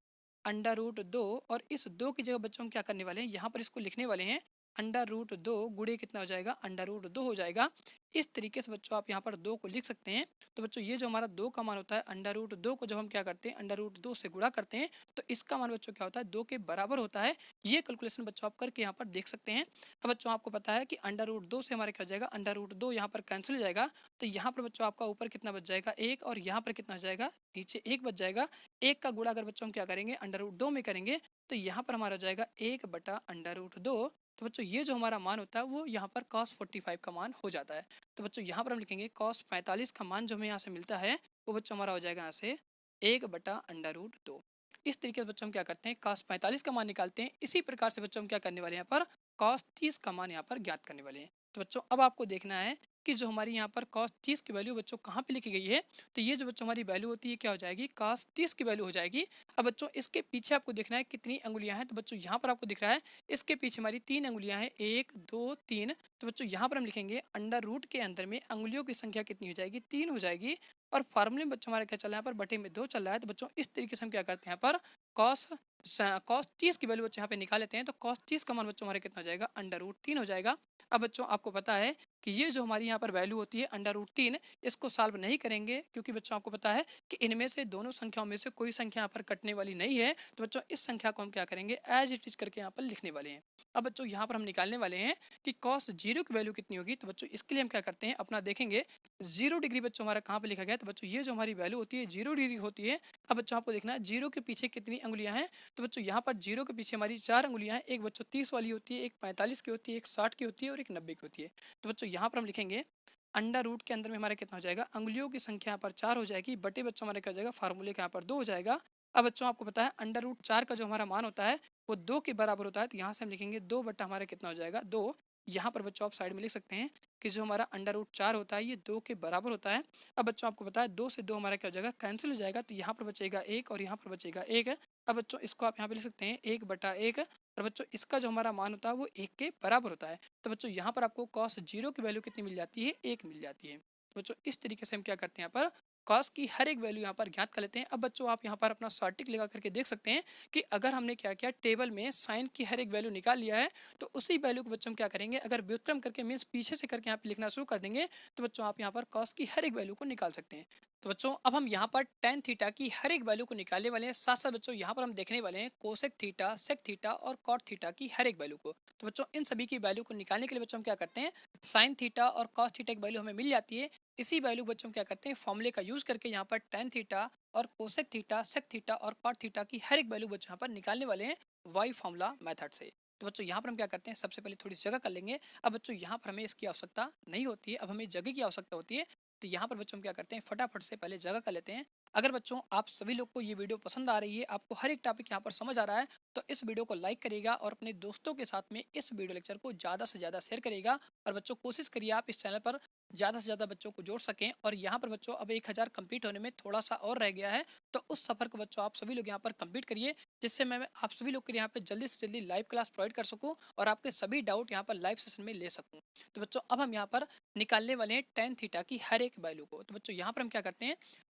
अंडर रूट 2, और इस 2 की जगह बच्चों हम क्या करने वाले हैं, यहाँ पर इसको लिखने वाले हैं अंडर रूट 2 गुणे कितना हो जाएगा अंडर रूट 2 हो जाएगा। इस तरीके से बच्चों आप यहाँ पर 2 को लिख सकते हैं। तो बच्चों ये जो हमारा 2 का मान होता है अंडर रूट 2 को जब हम क्या करते हैं अंडर रूट 2 से गुणा करते हैं तो इसका मान बच्चों क्या होता है 2 के बराबर होता है। ये कैलकुलेशन बच्चों आप करके यहाँ पर देख सकते हैं। अब बच्चों आपको पता है कि अंडर रूट 2 से हमारे क्या हो जाएगा अंडर रूट 2 यहाँ पर कैंसिल हो जाएगा। तो यहाँ पर बच्चों आपका ऊपर कितना बच जाएगा 1, और यहाँ पर कितना हो जाएगा नीचे 1 बच जाएगा। 1 का गुणा अगर बच्चों हम क्या करेंगे अंडर रूट 2 में करेंगे तो यहाँ पर हमारा हो जाएगा 1/√2। तो बच्चों ये जो हमारा मान होता है वो यहाँ पर cos 45 का मान हो जाता है। तो बच्चों यहाँ पर हम लिखेंगे cos 45 का मान जो हमें यहाँ से मिलता है वो बच्चों हमारा हो जाएगा यहाँ से 1/√2। इस तरीके से बच्चों हम क्या करते हैं cos 45 का मान निकालते हैं। इसी प्रकार से बच्चों हम क्या करने वाले हैं यहाँ पर cos 30 का मान यहाँ पर ज्ञात करने वाले हैं। तो बच्चों अब आपको देखना है कि जो हमारी यहाँ पर cos 30 की वैल्यू बच्चों कहाँ पे लिखी गई है। तो ये जो बच्चों हमारी वैल्यू होती है क्या हो जाएगी cos 30 की वैल्यू हो जाएगी। अब बच्चों इसके पीछे आपको देखना है कितनी अंगुलियां हैं। तो बच्चों यहाँ पर आपको दिख रहा है इसके पीछे हमारी 3 अंगुलियां हैं, 1 2 3। तो बच्चों यहाँ पर हम लिखेंगे अंडर रूट के अंदर में अंगुलियों की संख्या कितनी हो जाएगी 3 हो जाएगी। और फार्मूले में बच्चों हमारा क्या चल रहा है यहाँ पर बटे में 2 चल रहा है। तो बच्चों इस तरीके से हम क्या करते हैं यहाँ पर cos 30 की वैल्यू बच्चों यहाँ पे निकाल लेते हैं। तो cos 30 का मान बच्चों हमारे कितना हो जाएगा अंडर रूट 3 हो जाएगा। अब बच्चों आपको पता है कि ये जो हमारी यहाँ पर वैल्यू होती है अंडर रूट 3, इसको सॉल्व नहीं करेंगे क्योंकि बच्चों आपको पता है कि इनमें से दोनों संख्याओं में से कोई संख्या यहाँ पर कटने वाली नहीं है। तो बच्चों इस संख्या को हम क्या करेंगे एज इट इज करके यहाँ पर लिखने वाले हैं। अब बच्चों यहाँ पर हम निकालने वाले हैं कि cos 0 की वैल्यू कितनी होगी। तो बच्चों इसके लिए हम क्या करते हैं अपना देखेंगे 0 डिग्री बच्चों हमारा कहाँ पर लिखा गया है। तो बच्चों ये जो हमारी वैल्यू होती है 0 डिग्री होती है। अब बच्चों आपको देखना है 0 के पीछे कितनी अंगुलियां हैं। तो बच्चों यहाँ पर 0 के पीछे हमारी 4 अंगुलियां हैं, एक बच्चों 30 वाली होती है, एक 45 की होती है, एक 60 की होती है और एक 90 की होती है। तो बच्चों यहाँ पर हम लिखेंगे अंडर रूट के अंदर में हमारा कितना हो जाएगा अंगुलियों की संख्या यहाँ पर 4 हो जाएगी, बटे बच्चों हमारे क्या हो जाएगा फार्मूले का यहाँ पर 2 हो जाएगा। अब बच्चों आपको पता है अंडर रूट 4 का जो हमारा मान होता है वो 2 के बराबर होता है। तो यहाँ से हम लिखेंगे 2 बट्टा हमारा कितना हो जाएगा 2। यहाँ पर बच्चों आप साइड में लिख सकते हैं कि जो हमारा अंडर रूट 4 होता है ये 2 के बराबर होता है। अब बच्चों आपको पता है 2 से 2 हमारा क्या हो जाएगा कैंसिल हो जाएगा। तो यहाँ पर बचेगा 1 और यहाँ पर बचेगा 1। अब बच्चों इसको आप यहाँ पे लिख सकते हैं 1/1, और बच्चों इसका जो हमारा मान होता है वो 1 के बराबर होता है। तो बच्चों यहाँ पर आपको cos 0 की वैल्यू कितनी मिल जाती है 1 मिल जाती है। तो बच्चों इस तरीके से हम क्या करते हैं यहाँ पर cos की हर एक वैल्यू यहाँ पर ज्ञात कर लेते हैं। अब बच्चों आप यहाँ पर अपना शॉर्टिक लगा करके देख सकते हैं कि अगर हमने क्या किया टेबल में साइन की हर एक वैल्यू निकाल लिया है तो उसी वैल्यू को बच्चों हम क्या करेंगे अगर व्युत्क्रम करके मीन्स पीछे से करके यहाँ पे लिखना शुरू कर देंगे तो बच्चों आप यहाँ पर cos की हर एक वैल्यू को निकाल सकते हैं। तो बच्चों अब हम यहाँ पर tan थीटा की हर एक वैल्यू को निकालने वाले हैं। साथ साथ बच्चों यहाँ पर हम देखने वाले हैं कोसेक थीटा, सेक थीटा और कॉट थीटा की हर एक वैल्यू को। तो बच्चों इन सभी की वैल्यू को निकालने के लिए बच्चों हम क्या करते हैं साइन थीटा और कॉस थीटा की वैल्यू हमें मिल जाती है। इसी वैल्यू बच्चों क्या करते हैं, फॉर्मूले का यूज करके यहाँ पर टेन थीटा और कोसेक थीटा, सेक थीटा और कॉट थीटा की हर एक वैल्यू बच्चों यहाँ पर निकालने वाले हैं वाई फॉर्मूला मेथड से। तो बच्चों यहाँ पर हम क्या करते हैं, सबसे पहले थोड़ी सी जगह कर लेंगे। अब बच्चों यहाँ पर हमें इसकी आवश्यकता नहीं होती है, अब हमें जगह की आवश्यकता होती है। तो यहाँ पर बच्चों हम क्या करते हैं, फटाफट से पहले जगह कर लेते हैं। अगर बच्चों आप सभी लोग को ये वीडियो पसंद आ रही है, आपको हर एक टॉपिक यहाँ पर समझ आ रहा है, तो इस वीडियो को लाइक करिएगा और अपने दोस्तों के साथ में इस वीडियो लेक्चर को ज़्यादा से ज़्यादा शेयर करिएगा। और बच्चों कोशिश करिए आप इस चैनल पर ज़्यादा से ज़्यादा बच्चों को जोड़ सकें। और यहाँ पर बच्चों अब 1000 कंप्लीट होने में थोड़ा सा और रह गया है, तो उस सफ़र को बच्चों आप सभी लोग यहाँ पर कंप्लीट करिए, जिससे मैं आप सभी लोग के लिए यहाँ पे जल्दी से जल्दी लाइव क्लास प्रोवाइड कर सकूँ और आपके सभी डाउट यहाँ पर लाइव सेशन में ले सकूँ। तो बच्चों अब हम यहाँ पर निकालने वाले हैं टेन थीटा की हर एक वैल्यू को। तो बच्चों यहाँ पर हम क्या करते हैं,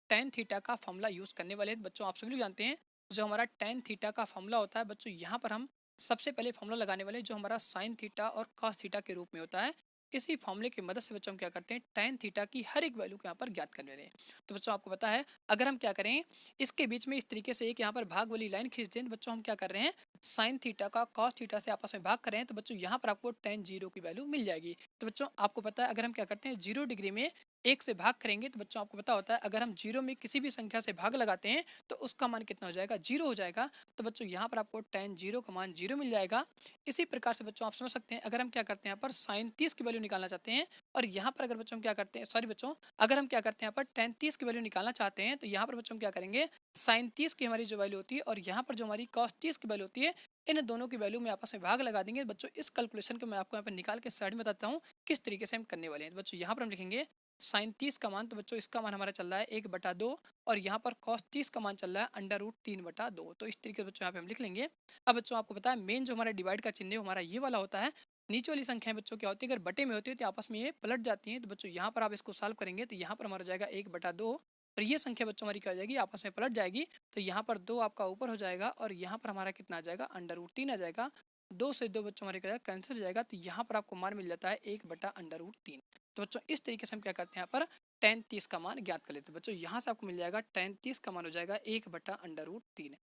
टेन थीटा का फॉर्मूला यूज़ करने वाले हैं। बच्चों आप सभी लोग जानते हैं जो हमारा टेन थीटा का फॉर्मूला होता है, बच्चों यहाँ पर हम सबसे पहले फॉर्मूला लगाने वाले जो हमारा साइन थीटा और कॉस थीटा के रूप में होता है। इसी फॉर्मूले की मदद से बच्चों हम क्या करते हैं, टेन थीटा की हर एक वैल्यू को यहाँ पर ज्ञात करने वाले हैं। तो बच्चों आपको पता है, अगर हम क्या करें, इसके बीच में इस तरीके से एक यहाँ पर भाग वाली लाइन खींच दें, तो बच्चों हम क्या कर रहे हैं, साइन थीटा का कॉस थीटा से आपस में भाग कर रहे हैं, तो बच्चों यहाँ पर आपको टेन जीरो की वैल्यू मिल जाएगी। तो बच्चों आपको पता है, अगर हम क्या करते हैं, 0 डिग्री में एक से भाग करेंगे, तो बच्चों आपको पता होता है अगर हम जीरो में किसी भी संख्या से भाग लगाते हैं तो उसका मान कितना हो जाएगा, जीरो हो जाएगा। तो बच्चों यहाँ पर आपको टेन जीरो का मान जीरो मिल जाएगा। इसी प्रकार से बच्चों आप समझ सकते हैं, अगर हम क्या करते हैं यहाँ पर साइन 30 की वैल्यू निकालना चाहते हैं, और यहाँ पर अगर बच्चों हम क्या करते हैं, सॉरी बच्चों, अगर हम क्या करते हैं यहाँ पर टेन 30 की वैल्यू निकालना चाहते हैं, तो यहाँ पर बच्चों हम क्या करेंगे, साइन 30 की हमारी जो वैल्यू होती है और यहाँ पर जो हमारी कॉस 30 की वैल्यू होती है, इन दोनों की वैल्यू में आपस में भाग लगा देंगे। बच्चों इस कैलकुलेशन को मैं आपको यहाँ पर निकाल के साइड में बताता हूँ किस तरीके से हम करने वाले हैं। तो बच्चों यहाँ पर हम लिखेंगे साइन 30 का मान, तो बच्चों इसका मान हमारा चल रहा है 1/2, और यहाँ पर कॉस 30 का मान चल रहा है √3/2। तो इस तरीके से बच्चों यहाँ पे हम लिख लेंगे। अब बच्चों आपको पता है मेन जो हमारा डिवाइड का चिन्ह है हमारा ये वाला होता है। नीचे वाली संख्याएं बच्चों क्या होती है, अगर बटे में होती है तो आपस में ये पलट जाती हैं। तो बच्चों यहाँ पर आप इसको सॉल्व करेंगे तो यहाँ पर हमारा जाएगा 1/2, और ये संख्या बच्चों हमारी क्या हो जाएगी, आपस में पलट जाएगी। तो यहाँ पर 2 आपका ऊपर हो जाएगा और यहाँ पर हमारा कितना आ जाएगा, √3 आ जाएगा। 2 से 2 बच्चों हमारे क्या जाएगा, कैंसिल हो जाएगा। तो यहाँ पर आपको मान मिल जाता है 1/√3। तो बच्चों इस तरीके से हम क्या करते हैं, यहाँ पर टेन 30 का मान ज्ञात कर लेते हैं। बच्चों यहाँ से आपको मिल जाएगा टेन 30 का मान हो जाएगा 1/√3।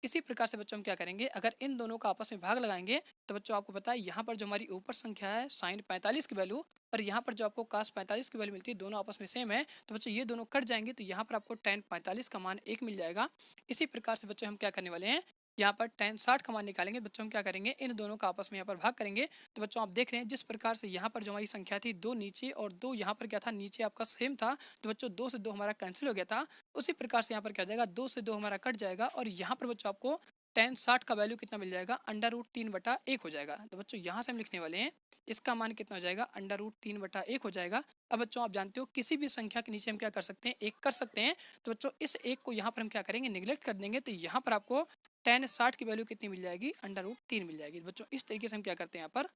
इसी प्रकार से बच्चों हम क्या करेंगे, अगर इन दोनों का आपस में भाग लगाएंगे, तो बच्चों आपको पता है यहाँ पर जो हमारी ऊपर संख्या है साइन 45 की वैल्यू, और यहाँ पर जो आपको कास 45 की वैल्यू मिलती है, दोनों आपस में सेम है। तो बच्चों ये दोनों कट जाएंगे, तो यहाँ पर आपको टेन 45 का मान 1 मिल जाएगा। इसी प्रकार से बच्चों हम क्या करने वाले हैं, यहाँ पर टेन 60 का मान निकालेंगे। बच्चों हम क्या करेंगे, इन दोनों का आपस में यहाँ पर भाग करेंगे। तो बच्चों आप देख रहे हैं जिस प्रकार से यहाँ पर जो हमारी संख्या थी, 2 नीचे और 2 यहाँ पर क्या था, नीचे आपका सेम था। तो बच्चों 2 से 2 हमारा कैंसिल हो गया था। उसी प्रकार से यहाँ पर क्या हो जाएगा, 2 से 2 हमारा कट जाएगा, और यहाँ पर बच्चों आपको टेन 60 का वैल्यू कितना मिल जाएगा, √3/1 हो जाएगा। तो बच्चों यहाँ से हम लिखने वाले हैं इसका मान कितना हो जाएगा, √3/1 हो जाएगा। अब बच्चों आप जानते हो किसी भी संख्या के नीचे हम क्या कर सकते हैं, एक कर सकते हैं। तो बच्चों इस एक को यहाँ पर हम क्या करेंगे, निगलेक्ट कर देंगे। तो यहाँ पर आपको टेन 60 की वैल्यू कितनी मिल जाएगी, √3 मिल जाएगी। बच्चों इस तरीके से हम क्या करते हैं, यहाँ पर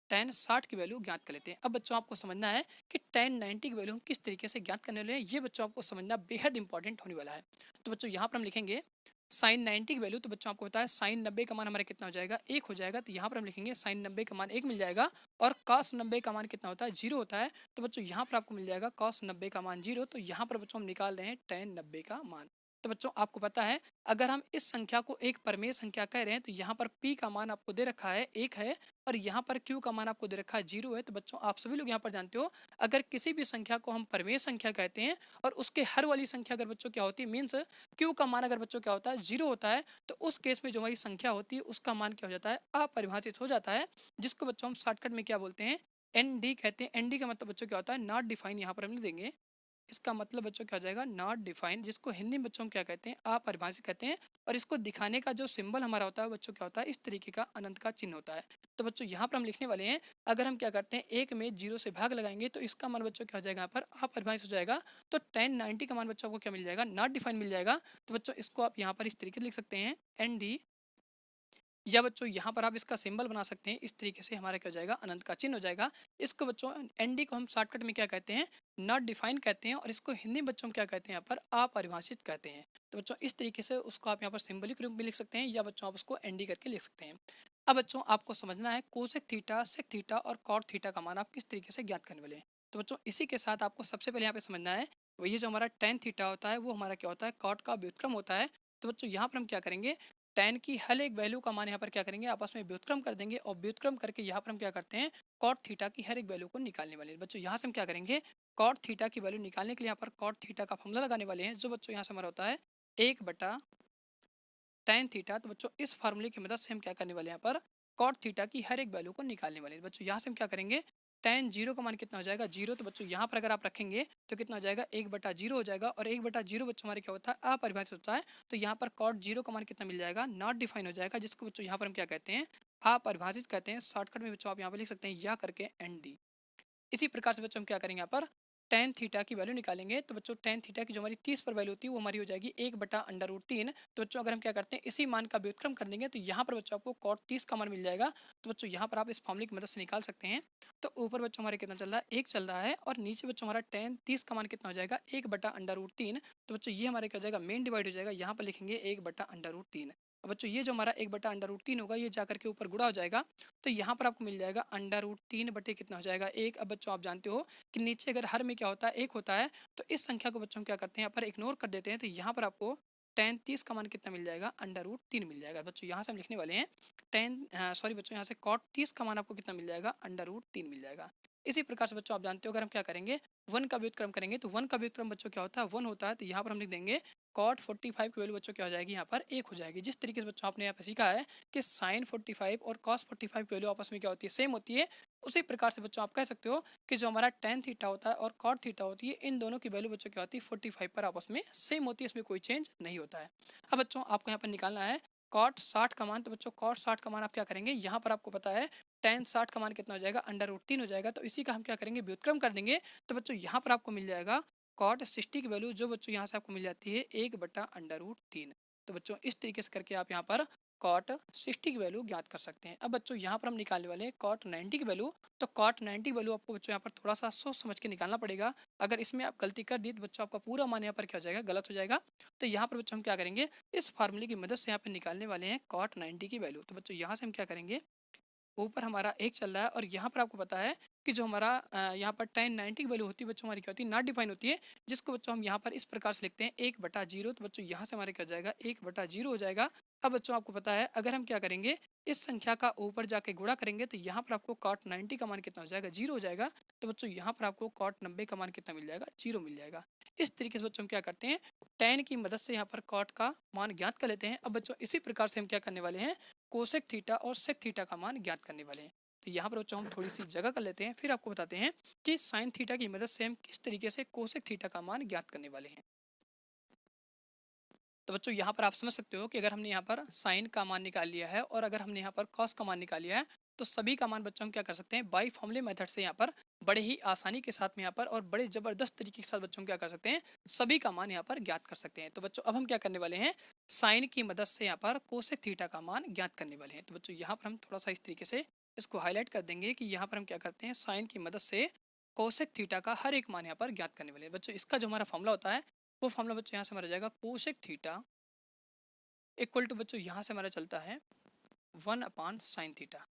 टेन 60 की वैल्यू ज्ञात कर लेते हैं। अब बच्चों आपको समझना है कि टेन 90 की वैल्यू हम किस तरीके से ज्ञात करने वाले हैं, ये बच्चों आपको समझना बेहद इंपॉर्टेंट होने वाला है। तो बच्चों यहाँ पर हम लिखेंगे साइन 90 की वैल्यू। तो बच्चों आपको बताया साइन 90 का मान हमारा कितना हो जाएगा, 1 हो जाएगा। तो यहाँ पर हम लिखेंगे साइन 90 का मान 1 मिल जाएगा, और कॉस 90 का मान कितना होता है, 0 होता है। तो बच्चों यहाँ पर आपको मिल जाएगा कॉस 90 का मान 0। तो यहाँ पर बच्चों हम निकाल रहे हैं टेन 90 का मान। तो बच्चों आपको पता है, अगर हम इस संख्या को एक परमेय संख्या कह रहे हैं, तो यहाँ पर p का मान आपको दे रखा है 1 है, और यहाँ पर q का मान आपको दे रखा है 0 है। तो बच्चों आप सभी लोग यहाँ पर जानते हो, अगर किसी भी संख्या को हम परमेय संख्या कहते हैं और उसके हर वाली संख्या अगर बच्चों क्या होती है, मीन्स q का मान अगर बच्चों क्या होता है, 0 होता है, तो उस केस में जो हमारी संख्या होती है उसका मान क्या हो जाता है, अपरिभाषित हो जाता है, जिसको बच्चों हम शॉर्टकट में क्या बोलते हैं, एन डी कहते हैं। एन डी का मतलब बच्चों क्या होता है, नॉट डिफाइन। यहाँ पर हम लिख देंगे इसका मतलब बच्चों क्या हो जाएगा, नॉट डिफाइन, जिसको हिंदी में बच्चों हम क्या कहते हैं, अपरिभाषित कहते हैं। और इसको दिखाने का जो सिंबल हमारा होता है बच्चों क्या होता है, इस तरीके का अनंत का चिन्ह होता है। तो बच्चों यहाँ पर हम लिखने वाले हैं, अगर हम क्या करते हैं, एक में 0 से भाग लगाएंगे तो इसका मान बच्चों क्या हो जाएगा, यहाँ पर अपरिभाषित हो जाएगा। तो टेन 90 का मान बच्चों को क्या मिल जाएगा, नॉट डिफाइन मिल जाएगा। तो बच्चों इसको आप यहाँ पर इस तरीके से लिख सकते हैं एन डी, या बच्चों यहाँ पर आप इसका सिंबल बना सकते हैं। इस तरीके से हमारा क्या हो जाएगा, अनंत का चिन्ह हो जाएगा। इसको बच्चों एनडी को हम शॉर्टकट में क्या कहते हैं, नॉट डिफाइन कहते हैं, और इसको हिंदी में बच्चों हम क्या कहते हैं, यहाँ पर अपरिभाषित कहते हैं। तो बच्चों इस तरीके से उसको आप यहाँ पर सिंबलिक रूप में लिख सकते हैं, या बच्चों आप उसको एनडी करके लिख सकते हैं। अब बच्चों आपको समझना है कोसेक थीटा, सेक थीटा और कॉट थीटा का मान आप किस तरीके से ज्ञात करने वाले हैं। तो बच्चों इसी के साथ आपको सबसे पहले यहाँ पे समझना है, वही जो हमारा टेन थीटा होता है वो हमारा क्या होता है, कॉट का व्युत्क्रम होता है। तो बच्चों यहाँ पर हम क्या करेंगे, टेन की हर एक वैल्यू का मान यहाँ पर क्या करेंगे, आपस में व्युत्क्रम कर देंगे, और व्युत्क्रम करके यहाँ पर हम क्या करते हैं, कॉट थीटा की हर एक वैल्यू को निकालने वाले हैं। बच्चों यहाँ से हम क्या करेंगे, कॉट थीटा की वैल्यू निकालने के लिए यहाँ पर कॉट थीटा का फॉर्मूला लगाने वाले हैं, जो बच्चों यहाँ से हमारा होता है 1/tan थीटा। तो बच्चों इस फार्मूले की मदद से हम क्या करने वाले हैं यहाँ पर कॉट थीटा की हर एक वैल्यू को निकालने वाले हैं। बच्चों यहाँ से हम क्या करेंगे, tan जीरो का मान कितना हो जाएगा 0। तो बच्चों यहाँ पर अगर आप रखेंगे तो कितना हो जाएगा 1/0 हो जाएगा, और 1/0 बच्चों हमारे क्या होता है अपरिभाषित होता है। तो यहाँ पर कॉट जीरो का मान कितना मिल जाएगा, नॉट डिफाइन हो जाएगा, जिसको बच्चों यहाँ पर हम क्या कहते हैं अपरिभाषित कहते हैं। शॉर्टकट में बच्चों आप यहाँ पर लिख सकते हैं या करके ND। इसी प्रकार से बच्चों हम क्या करेंगे यहाँ पर tan थीटा की वैल्यू निकालेंगे। तो बच्चों tan थीटा की जो हमारी 30 पर वैल्यू होती है वो हमारी हो जाएगी 1/√3। तो बच्चों अगर हम क्या करते हैं इसी मान का व्युत्क्रम कर देंगे तो यहाँ पर बच्चों आपको cot 30 का मान मिल जाएगा। तो बच्चों यहाँ पर आप इस फॉर्मूले की मदद से निकाल सकते हैं। तो ऊपर बच्चों हमारे कितना चल रहा है 1 चल रहा है, और नीचे बच्चों हमारा tan 30 का मान कितना हो जाएगा 1/√3। तो बच्चों ये हमारे क्या हो जाएगा मेन डिवाइड हो जाएगा, यहाँ पर लिखेंगे 1/√3। अब बच्चों ये जो हमारा 1/√3 होगा ये जाकर के ऊपर गुणा हो जाएगा। तो यहाँ पर आपको मिल जाएगा √3 बटे कितना हो जाएगा 1। अब बच्चों आप जानते हो कि नीचे अगर हर में क्या होता है 1 होता है, तो इस संख्या को बच्चों हम क्या करते हैं यहाँ पर इग्नोर कर देते हैं। तो यहाँ पर आपको tan 30 का मान कितना मिल जाएगा √3 मिल जाएगा। बच्चों यहाँ से हम लिखने वाले हैं बच्चों यहाँ से cot 30 का मान आपको कितना मिल जाएगा √3 मिल जाएगा। इसी प्रकार से बच्चों आप जानते हो अगर हम क्या करेंगे 1 का व्युत्क्रम करेंगे तो 1 का व्युत्क्रम बच्चों क्या होता है 1 होता है। तो यहाँ पर हम लिख देंगे cot 45 की वैल्यू बच्चों क्या हो जाएगी यहाँ पर 1 हो जाएगी। जिस तरीके से बच्चों आपने यहाँ पर सीखा है कि sin 45 और cos 45 की वैल्यू आपस में क्या होती है सेम होती है, उसी प्रकार से बच्चों आप कह सकते हो कि जो हमारा tan थीटा होता है और cot थीटा होती है इन दोनों की वैल्यू बच्चों क्या होती है 45 पर आपस में सेम होती है, इसमें कोई चेंज नहीं होता है। अब बच्चों आपको यहाँ पर निकालना है cot 60 का मान। तो बच्चों cot 60 का मान आप क्या करेंगे, यहाँ पर आपको पता है tan 60 का मान कितना हो जाएगा √3 हो जाएगा। तो इसी का हम क्या करेंगे व्युत्क्रम कर देंगे। तो बच्चों यहाँ पर आपको मिल जाएगा cot 60 की वैल्यू, जो बच्चों यहाँ से आपको मिल जाती है 1/√3। तो बच्चों इस तरीके से करके आप यहाँ पर cot 60 की वैल्यू ज्ञात कर सकते हैं। अब बच्चों यहाँ पर हम निकालने वाले हैं cot 90 की वैल्यू। तो cot 90 की वैल्यू आपको बच्चों यहाँ पर थोड़ा सा सोच समझ के निकालना पड़ेगा। अगर इसमें आप गलती कर दी तो बच्चों आपका पूरा मान यहाँ पर क्या हो जाएगा गलत हो जाएगा। तो यहाँ पर बच्चों हम क्या करेंगे इस फार्मूले की मदद से यहाँ पर निकालने वाले हैं cot 90 की वैल्यू। तो बच्चों यहाँ से हम क्या करेंगे, ऊपर हमारा 1 चल रहा है और यहाँ पर आपको पता है कि जो हमारा यहाँ पर tan 90 की वैल्यू होती है बच्चों हमारी क्या होती है नॉट डिफाइन होती है, जिसको बच्चों हम यहाँ पर इस प्रकार से लिखते हैं 1/0। तो बच्चों यहाँ से हमारे क्या हो जाएगा 1/0 हो जाएगा। अब बच्चों आपको पता है अगर हम क्या करेंगे इस संख्या का ऊपर जाके गुणा करेंगे तो यहाँ पर आपको cot 90 का मान कितना हो जाएगा 0 हो जाएगा। तो बच्चों यहाँ पर आपको cot 90 का मान कितना मिल जाएगा 0 मिल जाएगा। इस तरीके से बच्चों हम क्या करते हैं tan की मदद से यहाँ पर cot का मान ज्ञात कर लेते हैं। अब बच्चों इसी प्रकार से हम क्या करने वाले हैं कोसेक थीटा और सेक थीटा का मान ज्ञात करने वाले हैं। तो यहाँ पर बच्चों हम थोड़ी सी जगह कर लेते हैं, फिर आपको बताते हैं कि साइन थीटा की मदद से हम किस तरीके से कोसेक थीटा का मान ज्ञात करने वाले हैं। तो बच्चों यहाँ पर आप समझ सकते हो कि अगर हमने यहाँ पर साइन का मान निकाल लिया है और अगर हमने यहाँ पर कॉस का मान निकाल लिया है तो सभी का मान बच्चों हम क्या कर सकते हैं बाई फॉर्मूले मेथड से यहाँ पर बड़े ही आसानी के साथ में यहाँ पर और बड़े जबरदस्त तरीके के साथ बच्चों हम क्या कर सकते हैं सभी का मान यहाँ पर ज्ञात कर सकते हैं। तो बच्चों अब हम क्या करने वाले हैं साइन की मदद से यहाँ पर कोसेक थीटा का मान ज्ञात करने वाले हैं। तो बच्चों यहाँ पर हम थोड़ा सा इस तरीके से इसको हाईलाइट कर देंगे कि यहाँ पर हम क्या करते हैं साइन की मदद से कोसेक थीटा का हर एक मान यहाँ पर ज्ञात करने वाले हैं। बच्चों इसका जो हमारा फॉर्मूला होता है वो फॉर्मूला बच्चों यहाँ से हमारा जाएगा कोसेक थीटा इक्वल टू बच्चों यहाँ से हमारा चलता है 1/sin थीटा।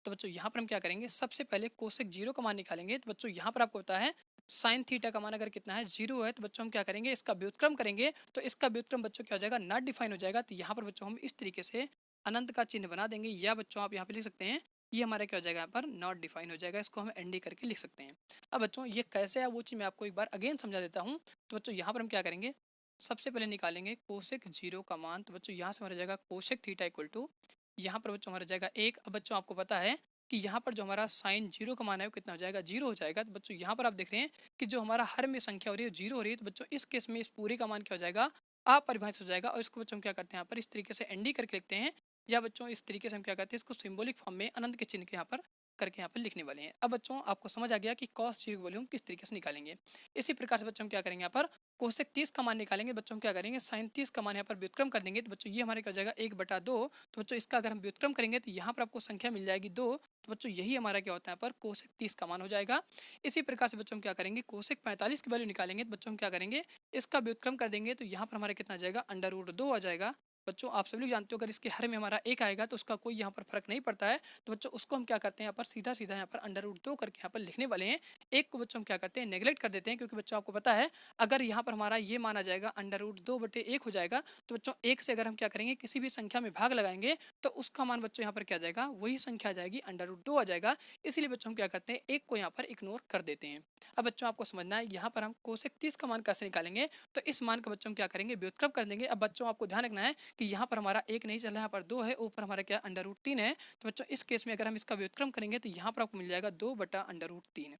तो बच्चों यहाँ पर हम क्या करेंगे सबसे पहले कोसेक 0 का मान निकालेंगे। तो बच्चों यहाँ पर आपको पता है साइन थीटा का मान अगर कितना है 0 है तो बच्चों हम क्या करेंगे इसका व्युत्क्रम करेंगे। तो इसका व्युत्क्रम बच्चों क्या हो जाएगा नॉट डिफाइन हो जाएगा। तो यहाँ पर बच्चों हम इस तरीके से अनंत का चिन्ह बना देंगे, या बच्चों आप यहाँ पे लिख सकते हैं ये हमारा क्या हो जाएगा यहाँ पर नॉट डिफाइन हो जाएगा, इसको हम एनडी करके लिख सकते हैं। अब बच्चों ये कैसे है वो चीज़ मैं आपको एक बार अगेन समझा देता हूँ। तो बच्चों यहाँ पर हम क्या करेंगे सबसे पहले निकालेंगे कोसेक 0 का मान। तो बच्चों यहाँ से हमारा जाएगा कोसेक थीटा इक्वल टू यहाँ पर बच्चों हमारा जाएगा 1। अब बच्चों आपको पता है कि यहाँ पर जो हमारा साइन 0 का मान है वो कितना हो जाएगा 0 हो जाएगा। तो बच्चों यहाँ पर आप देख रहे हैं कि जो हमारा हर में संख्या हो रही है 0 हो रही है। तो बच्चों इस केस में इस पूरे का मान क्या हो जाएगा अपरिभाषित हो जाएगा, और इसको बच्चों हम क्या करते हैं यहाँ पर इस तरीके से एनडी करके लिखते हैं, या बच्चों इस तरीके से हम क्या करते हैं इसको सिंबॉलिक फॉर्म में अनंत के चिन्ह के यहाँ पर करके यहाँ पर लिखने वाले हैं। अब बच्चों आपको समझ आ गया कि कॉस 0 की वैल्यू हम किस तरीके से निकालेंगे। इसी प्रकार से बच्चों हम क्या करेंगे यहाँ पर कोसेक 30 का मान निकालेंगे। बच्चों हम क्या करेंगे साइन 30 का मान यहाँ पर व्युत्क्रम कर देंगे। तो बच्चों ये हमारे क्या हो जाएगा 1/2। तो बच्चों इसका अगर हम व्युत्क्रम करेंगे तो यहाँ पर आपको संख्या मिल जाएगी 2। तो बच्चों यही हमारा क्या होता है यहाँ पर कोसेक 30 का मान हो जाएगा। इसी प्रकार से बच्चों हम क्या करेंगे कोसेक 45 की वैल्यू निकालेंगे। तो बच्चों हम क्या करेंगे इसका व्युत्क्रम कर देंगे। तो यहाँ पर हमारा कितना आ जाएगा √2 आ जाएगा। बच्चों आप सभी लोग जानते हो अगर इसके हर में हमारा एक आएगा तो उसका कोई यहाँ पर फर्क नहीं पड़ता है। तो बच्चों उसको हम क्या करते हैं यहाँ पर सीधा सीधा यहाँ पर अंडर रूट 2 करके यहाँ पर लिखने वाले हैं। एक को बच्चों हम क्या करते हैं नेगलेक्ट कर देते हैं, क्योंकि बच्चों आपको पता है अगर यहाँ पर हमारा ये माना जाएगा अंडर रूट 2/1 हो जाएगा। तो बच्चों एक से अगर हम क्या करेंगे किसी भी संख्या में भाग लगाएंगे तो उसका मान बच्चों यहाँ पर क्या आ जाएगा, वही संख्या आ जाएगी, अंडर रूट 2 आ जाएगा। इसीलिए बच्चों हम क्या करते हैं एक को यहाँ पर इग्नोर कर देते हैं। अब बच्चों आपको समझना है यहाँ पर हम कोसेक 30 का मान कैसे निकालेंगे। तो इस मान का बच्चों हम क्या करेंगे व्युत्क्रम कर देंगे। अब बच्चों आपको ध्यान रखना है कि यहाँ पर हमारा एक नहीं चल रहा है, यहाँ पर 2 है, ऊपर हमारा क्या अंडर रूट 3 है। तो बच्चों इस केस में अगर हम इसका व्युत्क्रम करेंगे तो यहाँ पर आपको मिल जाएगा 2/√3।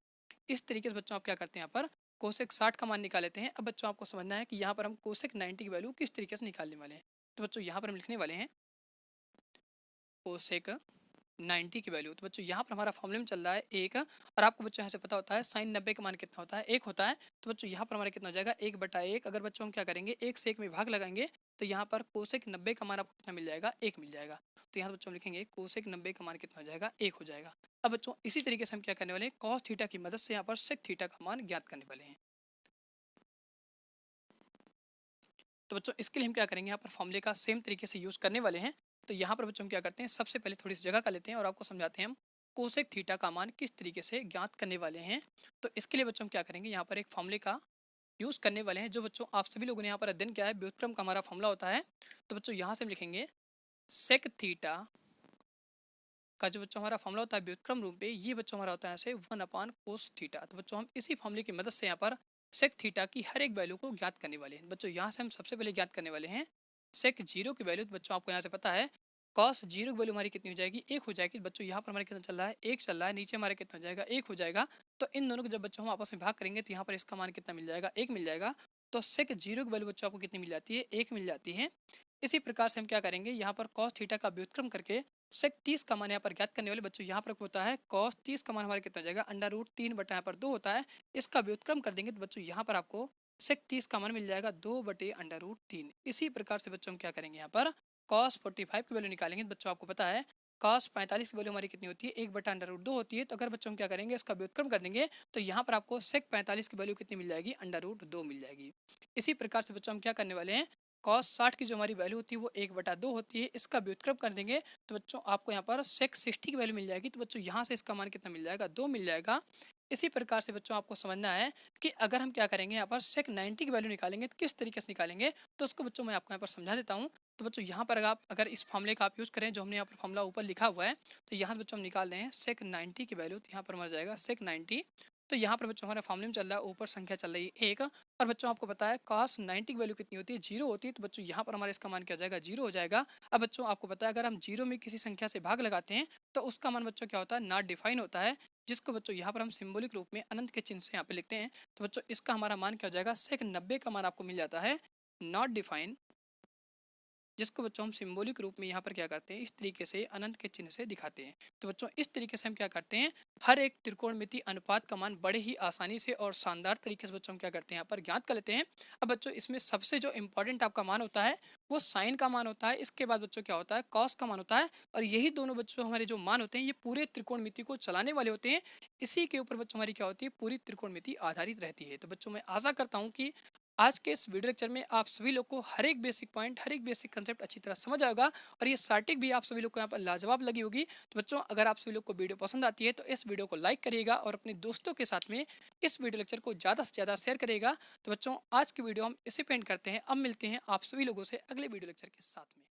इस तरीके से बच्चों आप क्या करते हैं यहाँ पर कोसेक 60 का मान निकाल लेते हैं। अब बच्चों आपको समझना है कि यहाँ पर हम कोसेक 90 की वैल्यू किस तरीके से निकालने वाले हैं। तो बच्चों यहाँ पर हम लिखने वाले हैं कोसेक 90 की वैल्यू। तो बच्चों यहाँ पर हमारा फॉर्मूले में चल रहा है एक, और आपको बच्चों यहाँ से पता होता है साइन 90 का मान कितना होता है, एक होता है। तो बच्चों यहाँ पर हमारा कितना हो जाएगा 1/1। अगर बच्चों हम क्या करेंगे एक से एक में भाग लगाएंगे तो यहाँ पर कोसेक 90 का मान आपको कितना मिल जाएगा, एक मिल जाएगा। तो यहाँ बच्चों हम लिखेंगे कोसेक 90 का मान कितना हो जाएगा, एक हो जाएगा। अब बच्चों इसी तरीके से हम क्या करने वाले हैं कॉस थीटा की मदद से यहाँ पर सेक थीटा का मान ज्ञात करने वाले हैं। तो बच्चों इसके लिए हम क्या करेंगे यहाँ पर फॉर्मूले का सेम तरीके से यूज करने वाले हैं। तो यहाँ पर बच्चों हम क्या करते हैं सबसे पहले थोड़ी सी जगह का लेते हैं और आपको समझाते हैं हम कोसेक थीटा का मान किस तरीके से ज्ञात करने वाले हैं। तो इसके लिए बच्चों हम क्या करेंगे यहाँ पर एक फॉर्मूले का यूज करने वाले हैं जो बच्चों आप सभी लोगों ने यहाँ पर अध्ययन किया है, व्युत्क्रम का हमारा फॉर्मूला होता है। तो बच्चों यहाँ से हम लिखेंगे सेक थीटा का जो बच्चों हमारा फॉर्मूला होता है व्युत्क्रम रूप में, ये बच्चों हमारा होता है ऐसे 1/cos थीटा। तो बच्चों हम इसी फॉर्मूले की मदद से यहाँ पर सेक थीटा की हर एक वैल्यू को ज्ञात करने वाले हैं। बच्चों यहाँ से हम सबसे पहले ज्ञात करने वाले हैं सेक 0 की वैल्यू। तो बच्चों आपको यहाँ से पता है कॉस 0 की वैल्यू हमारी कितनी हो जाएगी, एक हो जाएगी। बच्चों यहाँ पर हमारे कितना चल रहा है, एक चल रहा है, नीचे हमारे कितना हो जाएगा, एक हो जाएगा। तो इन दोनों को जब बच्चों हम आपस में भाग करेंगे तो यहाँ पर इसका मान कितना मिल जाएगा, एक मिल जाएगा। तो सेक 0 की वैल्यू बच्चों आपको कितनी मिल जाती है, एक मिल जाती है। इसी प्रकार से हम क्या करेंगे यहाँ पर कॉस थीटा का व्युत्क्रम करके सेक 30 का मान यहाँ पर ज्ञात करने वाले। बच्चों यहाँ पर होता है कॉस 30 का मान हमारे कितना हो जाएगा, अंडर रूट 3 बटा यहाँ पर 2 होता है। इसका व्युत्क्रम कर देंगे तो बच्चों यहाँ पर आपको सेक 30 का मान मिल जाएगा 2/√3। इसी प्रकार से बच्चों हम क्या करेंगे यहाँ पर कॉस 45 की वैल्यू निकालेंगे। तो बच्चों आपको पता है कॉस 45 की वैल्यू हमारी कितनी होती है, 1/√2 होती है। तो अगर बच्चों हम क्या करेंगे इसका व्युत्क्रम कर देंगे तो यहाँ पर आपको सेक 45 की वैल्यू कितनी मिल जाएगी, अंडर रूट 2 मिल जाएगी। इसी प्रकार से बच्चों हम क्या करने वाले हैं कॉस 60 की जो हमारी वैल्यू होती है वो 1/2 होती है। इसका व्युत्क्रम कर देंगे तो बच्चों आपको यहाँ पर सेक 60 की वैल्यू मिल जाएगी। तो बच्चों यहाँ से इसका मान कितना मिल जाएगा, 2 मिल जाएगा। इसी प्रकार से बच्चों आपको समझना है कि अगर हम क्या करेंगे यहाँ पर सेक 90 की वैल्यू निकालेंगे तो किस तरीके से निकालेंगे। तो उसको बच्चों मैं आपको यहाँ पर समझा देता हूँ। तो बच्चों यहाँ पर आप अगर इस फॉर्मूले का आप यूज़ करें जो हमने यहाँ पर फॉर्मूला ऊपर लिखा हुआ है, तो यहाँ से बच्चों हम निकाल रहे हैं सेक 90 की वैल्यू। तो यहाँ पर मर जाएगा सेक 90। तो यहाँ पर बच्चों हमारा फॉर्मूले में चल रहा है ऊपर संख्या चल रही है एक, और बच्चों आपको पता है कॉस 90 की वैल्यू कितनी होती है, 0 होती है। तो बच्चों यहाँ पर हमारे इसका मान क्या हो जाएगा, 0 हो जाएगा। अब बच्चों आपको पता है अगर हम 0 में किसी संख्या से भाग लगाते हैं तो उसका मान बच्चों क्या होता है, नॉट डिफाइन होता है, जिसको बच्चों यहाँ पर हम सिंबॉलिक रूप में अनंत के चिन्ह से यहाँ पे लिखते हैं। तो बच्चों इसका हमारा मान क्या हो जाएगा, सेक 90 का मान आपको मिल जाता है नॉट डिफाइन, जिसको बच्चों हम सिंबॉलिक रूप में यहाँ पर क्या करते हैं इस तरीके से अनंत के चिन्ह से दिखाते हैं। तो बच्चों इस तरीके से हम क्या करते हैं हर एक त्रिकोणमिति अनुपात का मान बड़े ही आसानी से और शानदार तरीके से बच्चों हम क्या करते हैं यहाँ पर ज्ञात कर लेते हैं। अब बच्चों इसमें सबसे जो इंपॉर्टेंट आपका मान होता है वो साइन का मान होता है, इसके बाद बच्चों क्या होता है कॉस का मान होता है, और यही दोनों बच्चों हमारे जो मान होते हैं ये पूरे त्रिकोणमिति को चलाने वाले होते हैं। इसी के ऊपर बच्चों हमारी क्या होती है पूरी त्रिकोणमिति आधारित रहती है। तो बच्चों मैं आशा करता हूँ कि आज के इस वीडियो लेक्चर में आप सभी लोग को हर एक बेसिक पॉइंट हर एक बेसिक कंसेप्ट अच्छी तरह समझ आएगा, और ये स्टार्टिंग भी आप सभी लोग को यहाँ पर लाजवाब लगी होगी। तो बच्चों अगर आप सभी लोग को वीडियो पसंद आती है तो इस वीडियो को लाइक करिएगा और अपने दोस्तों के साथ में इस वीडियो लेक्चर को ज़्यादा से ज़्यादा शेयर करिएगा। तो बच्चों आज की वीडियो हम इसे पेंट करते हैं, अब मिलते हैं आप सभी लोगों से अगले वीडियो लेक्चर के साथ में।